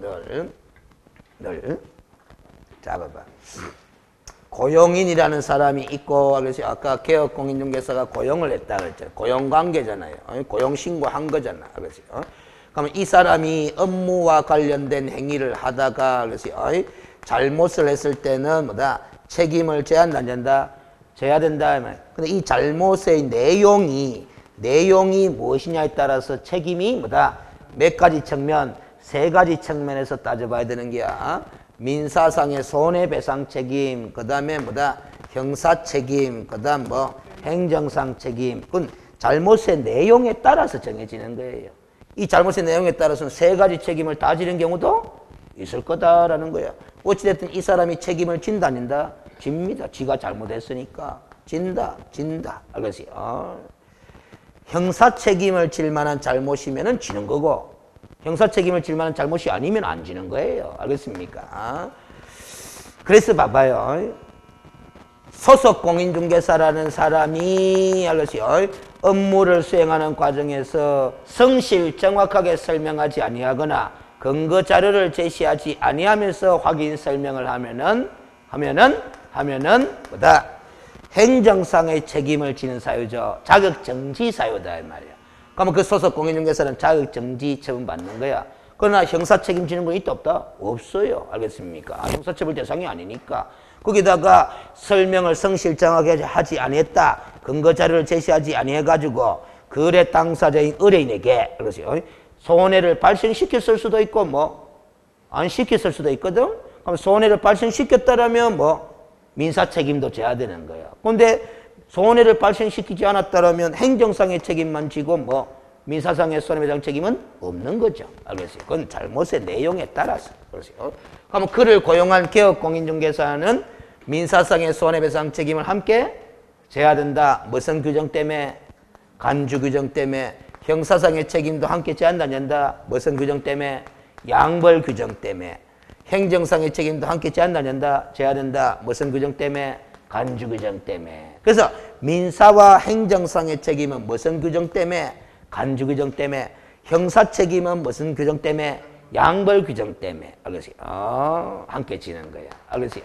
늘. 자, 봐봐. 고용인이라는 사람이 있고, 그래서 아까 개업공인중개사가 고용을 했다 그랬잖아요. 고용관계잖아요. 고용신고한 거잖아. 그래서 그러면 이 사람이 업무와 관련된 행위를 하다가 그래서 잘못을 했을 때는 뭐다? 책임을 져야 한다, 안 져야 져야 된다. 근데 이 잘못의 내용이 무엇이냐에 따라서 책임이 뭐다? 몇 가지 측면, 세 가지 측면에서 따져봐야 되는 게야. 민사상의 손해배상 책임, 그 다음에 뭐다? 형사 책임, 그 다음 뭐 행정상 책임. 그건 잘못의 내용에 따라서 정해지는 거예요. 이 잘못의 내용에 따라서는 세 가지 책임을 다 지는 경우도 있을 거다라는 거예요. 어찌됐든 이 사람이 책임을 진다, 안 진다? 집니다. 지가 잘못했으니까. 진다. 알겠어요? 형사 책임을 질 만한 잘못이면은 지는 거고, 형사 책임을 질 만한 잘못이 아니면 안 지는 거예요. 알겠습니까? 그래서 봐봐요. 소속 공인중개사라는 사람이 알겠어요? 업무를 수행하는 과정에서 성실 정확하게 설명하지 아니하거나 근거 자료를 제시하지 아니하면서 확인 설명을 하면은 뭐다? 행정상의 책임을 지는 사유죠. 자격정지 사유다 이 말이야. 그러면 그 소속 공인중개사는 자격정지 처분 받는 거야. 그러나 형사 책임지는 건 있다 없다? 없어요. 알겠습니까? 형사처벌 대상이 아니니까. 거기다가 설명을 성실정하게 하지 아니했다. 근거 자료를 제시하지 아니해가지고 거래 당사자인 의뢰인에게 그렇죠. 손해를 발생시켰을 수도 있고 뭐 안 시켰을 수도 있거든. 그럼 손해를 발생시켰다라면 뭐 민사 책임도 져야 되는 거예요. 그런데 손해를 발생시키지 않았다라면 행정상의 책임만 지고 뭐 민사상의 손해배상 책임은 없는 거죠. 알겠어요? 그건 잘못의 내용에 따라서. 그렇죠? 그럼 그를 고용한 개업공인중개사는 민사상의 손해배상 책임을 함께 져야 된다. 무슨 규정 때문에? 간주 규정 때문에. 형사상의 책임도 함께 져야 한다. 무슨 규정 때문에? 양벌 규정 때문에. 행정상의 책임도 함께 져야 된다. 무슨 규정 때문에? 간주 규정 때문에. 그래서 민사와 행정상의 책임은 무슨 규정 때문에? 간주 규정 때문에. 형사 책임은 무슨 규정 때문에? 양벌 규정 때문에. 알겠어요? 함께 지는 거야. 알겠어요?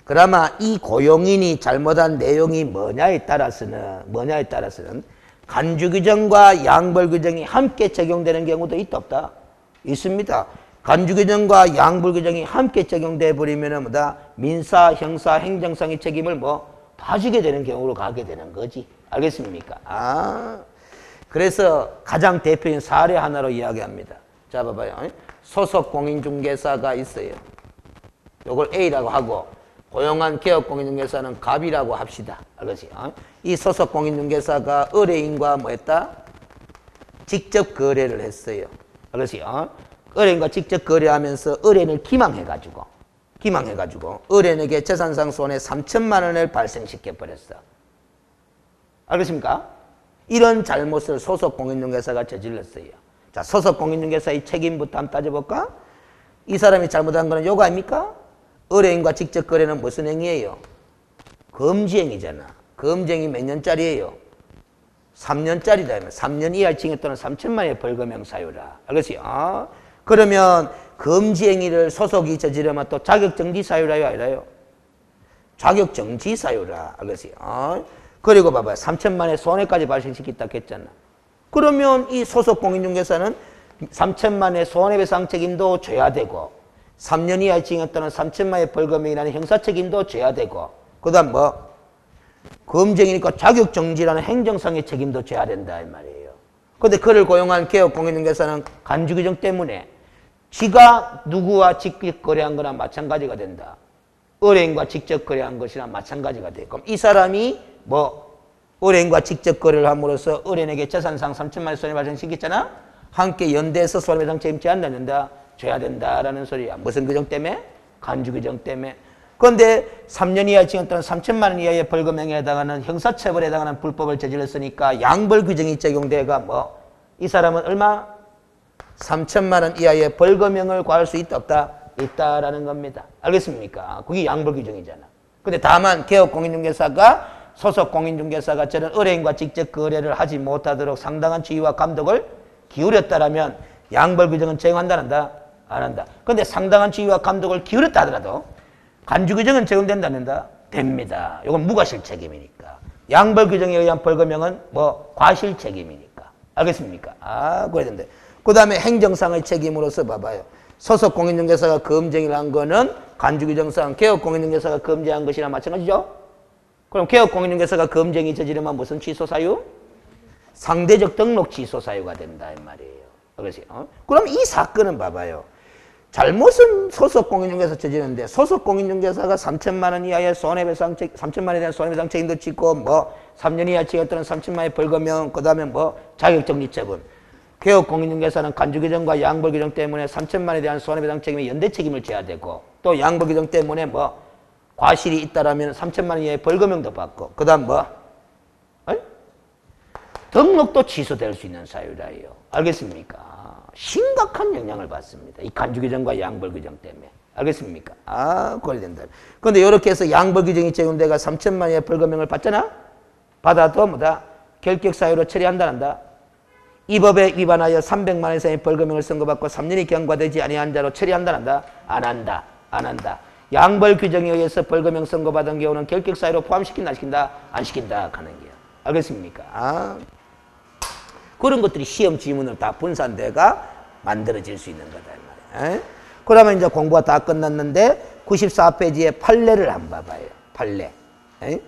그나마 이 고용인이 잘못한 내용이 뭐냐에 따라서는 간주 규정과 양벌 규정이 함께 적용되는 경우도 있다 없다? 있습니다. 간주 규정과 양벌 규정이 함께 적용돼 버리면은 뭐다? 민사, 형사, 행정상의 책임을 뭐 다 지게 되는 경우로 가게 되는 거지. 알겠습니까? 그래서 가장 대표적인 사례 하나로 이야기합니다. 자, 봐봐요. 소속 공인중개사가 있어요. 요걸 A라고 하고 고용한 개업공인중개사는 갑이라고 합시다. 알겠지? 이 소속 공인중개사가 의뢰인과 뭐 했다? 직접 거래를 했어요. 알겠지? 의뢰인과 직접 거래하면서 의뢰인을 기망해가지고 의뢰인에게 재산상 손해 3천만 원을 발생시켜 버렸어. 알겠습니까? 이런 잘못을 소속 공인중개사가 저질렀어요. 자, 소속 공인중개사의 책임부터 한번 따져볼까? 이 사람이 잘못한 거는 요거 아닙니까? 의뢰인과 직접 거래는 무슨 행위예요? 금지행위잖아. 금지행위 몇 년짜리예요? 3년짜리다. 3년 이하 징역 또는 3천만 원의 벌금형 사유라. 알겠어요? 그러면 금지행위를 소속이 저지르면 또 자격정지 사유라요? 아니라요? 자격정지 사유라. 알겠어요? 그리고 봐봐요. 3천만 원의 손해까지 발생시켰다 했잖아. 그러면 이 소속 공인중개사는 3천만 원의 손해배상 책임도 져야 되고 3년 이하의 징역 또는 3천만 원의 벌금형이라는 형사책임도 져야 되고 그 다음 뭐 금지행위니까 자격정지라는 행정상의 책임도 져야 된다 이 말이에요. 그런데 그를 고용한 개업공인중개사는 간주규정 때문에 지가 누구와 직접 거래한 거나 마찬가지가 된다. 의뢰인과 직접 거래한 것이나 마찬가지가 돼. 그럼 이 사람이 뭐 의뢰인과 직접 거래를 함으로써 의뢰인에게 재산상 3천만 원 손해 발생시켰잖아. 함께 연대해서 손해배상 책임 져야 된다. 줘야 된다라는 소리야. 무슨 규정 때문에? 간주 규정 때문에. 그런데 3년 이하 징역 또는 3천만 원 이하의 벌금형에 해당하는 형사처벌에 해당하는 불법을 저질렀으니까 양벌 규정이 적용돼가 뭐 이 사람은 얼마? 3천만 원 이하의 벌금형을 과할 수 있다 없다? 있다라는 겁니다. 알겠습니까? 그게 양벌 규정이잖아. 근데 다만 개업공인중개사가 소속 공인중개사가 저런 의뢰인과 직접 거래를 하지 못하도록 상당한 지휘와 감독을 기울였다라면 양벌 규정은 적용한다 안 한다? 안 한다. 그런데 상당한 지휘와 감독을 기울였다 하더라도 간주 규정은 적용된다 안 된다? 됩니다. 이건 무과실 책임이니까. 양벌 규정에 의한 벌금형은 뭐 과실 책임이니까. 알겠습니까? 그래야 된다. 그 다음에 행정상의 책임으로서 봐봐요. 소속 공인중개사가 금지행위를 한 거는 간주 규정상 개업공인중개사가 금지한 것이나 마찬가지죠? 그럼 개업공인중개사가 금지행위 저지르면 무슨 취소 사유? 상대적 등록 취소 사유가 된다 이 말이에요. 그렇지? 그럼 이 사건은 봐봐요. 잘못은 소속 공인중개사 저지르는데 소속 공인중개사가 3천만 원 이하의 손해배상 3천만 원에 대한 손해배상 책임도 짓고 뭐 3년 이하 징역 또는 3천만 원의 벌금형 그다음에 뭐 자격정지 처분. 개업공인중개사는 간주 규정과 양벌 규정 때문에 3천만 원에 대한 손해배상 책임의 연대 책임을 져야 되고 또 양벌 규정 때문에 뭐 과실이 있다라면 3천만 원 이하의 벌금형도 받고 그다음 뭐 등록도 취소될 수 있는 사유라요. 알겠습니까? 심각한 영향을 받습니다. 이 간주 규정과 양벌 규정 때문에. 알겠습니까? 그래야 된다. 그런데 이렇게 해서 양벌 규정이 적용돼가 3천만 원의 벌금형을 받잖아? 받아도 뭐다? 결격 사유로 처리한다 한다? 이 법에 위반하여 300만 원 이상의 벌금형을 선고받고 3년이 경과되지 아니한 자로 처리한다 한다? 안 한다. 안 한다. 양벌 규정에 의해서 벌금형 선고받은 경우는 결격 사유로 포함시킨다 안 시킨다? 안 시킨다 하는 게요. 알겠습니까? 그런 것들이 시험 지문을 다 분산돼가 만들어질 수 있는 거다 이 말이야. 에? 그러면 이제 공부가 다 끝났는데 94페이지에 판례를 한번 봐봐요. 판례. 에?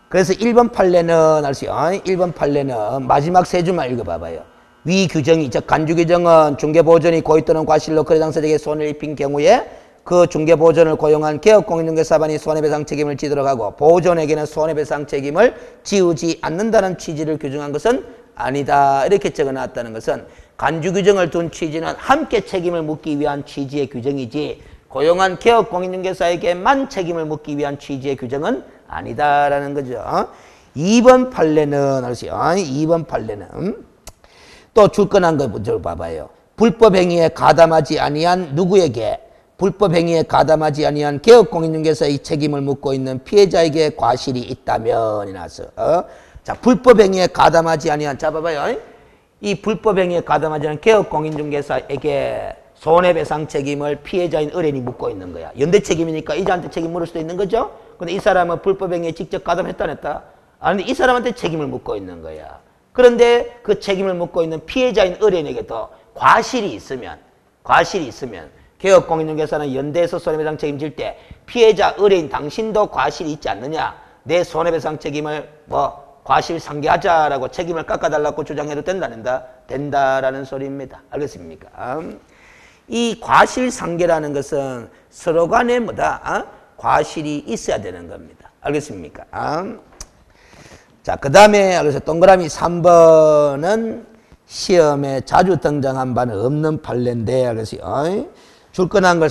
그래서 1번 판례는 알았어요. 1번 판례는 마지막 세 줄만 읽어봐봐요. 위 규정이 즉 간주 규정은 중개보존이 고의 또는 과실로 거래 당사자에게 손해를 입힌 경우에 그 중개보존을 고용한 개업공인중개사반이 손해배상 책임을 지도록 하고 보존에게는 손해배상 책임을 지우지 않는다는 취지를 규정한 것은 아니다. 이렇게 적어놨다는 것은 간주 규정을 둔 취지는 함께 책임을 묻기 위한 취지의 규정이지 고용한 개업공인중개사에게만 책임을 묻기 위한 취지의 규정은 아니다라는 거죠. 2번 판례는 알았어요. 2번 판례는 또 줄건한 거 먼저 봐봐요. 불법 행위에 가담하지 아니한 누구에게 불법 행위에 가담하지 아니한 개업공인중개사의 책임을 묻고 있는 피해자에게 과실이 있다면 이 나서 자 불법 행위에 가담하지 아니한 자 봐봐요. 이 불법 행위에 가담하지 않은 개업공인중개사에게 손해배상 책임을 피해자인 의뢰인이 묻고 있는 거야. 연대 책임이니까 이자한테 책임 물을 수도 있는 거죠. 근데 이 사람은 불법 행위에 직접 가담했다 안 했다? 아니 이 사람한테 책임을 묻고 있는 거야. 그런데 그 책임을 묻고 있는 피해자인 의뢰인에게도 과실이 있으면 개업공인중개사는 연대에서 손해배상 책임질 때 피해자 의뢰인 당신도 과실이 있지 않느냐? 내 손해배상 책임을 과실 상계하자라고 책임을 깎아달라고 주장해도 된다? 된다라는 소리입니다. 알겠습니까? 이 과실 상계라는 것은 서로 간에 과실이 있어야 되는 겁니다. 알겠습니까? 자, 그 다음에 그래서 동그라미 3번은 시험에 자주 등장한 바는 없는 판례인데 그래서 줄건한 걸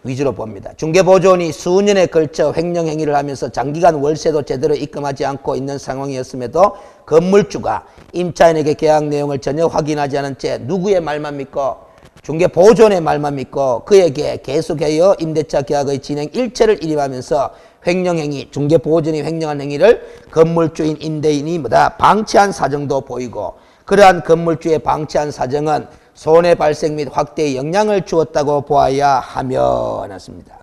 위주로 봅니다. 중개보존이 수년에 걸쳐 횡령행위를 하면서 장기간 월세도 제대로 입금하지 않고 있는 상황이었음에도 건물주가 임차인에게 계약 내용을 전혀 확인하지 않은 채 누구의 말만 믿고 중개보존의 말만 믿고 그에게 계속하여 임대차 계약의 진행 일체를 일임하면서 횡령행위, 중개보존이 횡령한 행위를 건물주인 임대인이 방치한 사정도 보이고 그러한 건물주의 방치한 사정은 손해 발생 및 확대에 영향을 주었다고 보아야 하며 놨습니다.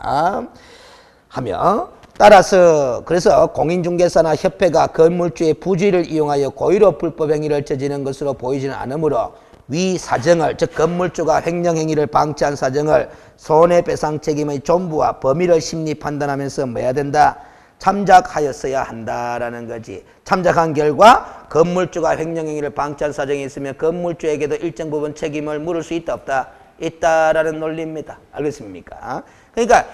따라서 그래서 공인중개사나 협회가 건물주의 부주의를 이용하여 고의로 불법 행위를 저지른 것으로 보이지는 않으므로 위 사정을 즉 건물주가 횡령행위를 방치한 사정을 손해배상 책임의 존부와 범위를 심리 판단하면서 뭐 해야 된다? 참작하였어야 한다라는 거지. 참작한 결과 건물주가 횡령행위를 방치한 사정이 있으면 건물주에게도 일정 부분 책임을 물을 수 있다 없다? 있다라는 논리입니다. 알겠습니까? 그러니까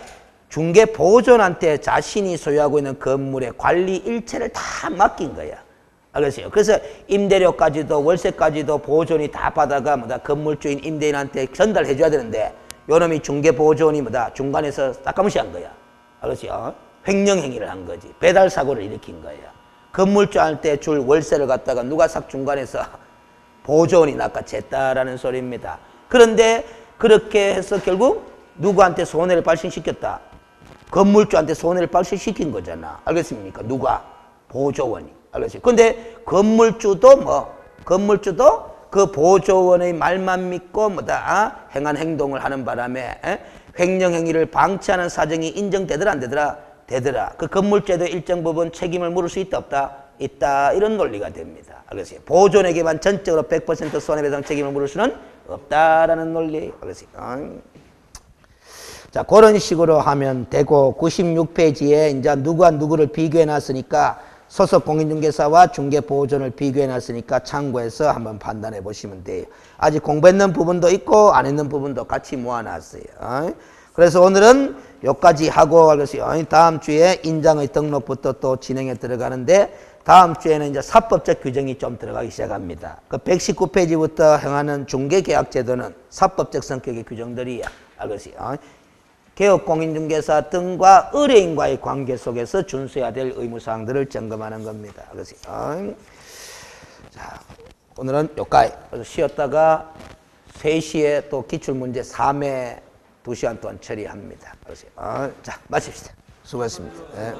중개보존한테 자신이 소유하고 있는 건물의 관리 일체를 다 맡긴 거야. 알겠어요? 그래서 임대료까지도 월세까지도 보존이 다 받아가 건물주인 임대인한테 전달해 줘야 되는데 요놈이 중개보존이 중간에서 싹가무시한 거야. 알겠어요? 횡령행위를 한 거지. 배달사고를 일으킨 거야. 건물주한테 줄 월세를 갖다가 누가 싹 중간에서 보존이 낚아챘다라는 소리입니다. 그런데 그렇게 해서 결국 누구한테 손해를 발생시켰다? 건물주한테 손해를 발생시킨 거잖아. 알겠습니까? 누가? 보조원이. 알겠어요? 근데 건물주도 그 보조원의 말만 믿고 행한 행동을 하는 바람에 횡령행위를 방치하는 사정이 인정되더라 안 되더라? 되더라. 그 건물주에도 일정 부분 책임을 물을 수 있다 없다? 있다. 이런 논리가 됩니다. 알겠어요? 보존에게만 전적으로 100% 손해배상 책임을 물을 수는 없다라는 논리. 알겠어요? 자, 그런 식으로 하면 되고 96페이지에 이제 누구와 누구를 비교해 놨으니까 소속 공인중개사와 중개보존을 비교해 놨으니까 참고해서 한번 판단해 보시면 돼요. 아직 공부했는 부분도 있고 안 했는 부분도 같이 모아놨어요. 그래서 오늘은 여기까지 하고 알겠어요. 다음 주에 인장의 등록부터 또 진행에 들어가는데 다음 주에는 이제 사법적 규정이 좀 들어가기 시작합니다. 그 119페이지부터 행하는 중개계약제도는 사법적 성격의 규정들이야. 알겠어요. 개업공인중개사 등과 의뢰인과의 관계 속에서 준수해야 될 의무사항들을 점검하는 겁니다. 알겠어요. 자, 오늘은 여기까지 쉬었다가 3시에 또 기출문제 3회 2시간 동안 처리합니다. 알겠어요. 자, 마칩시다. 수고했습니다. 네.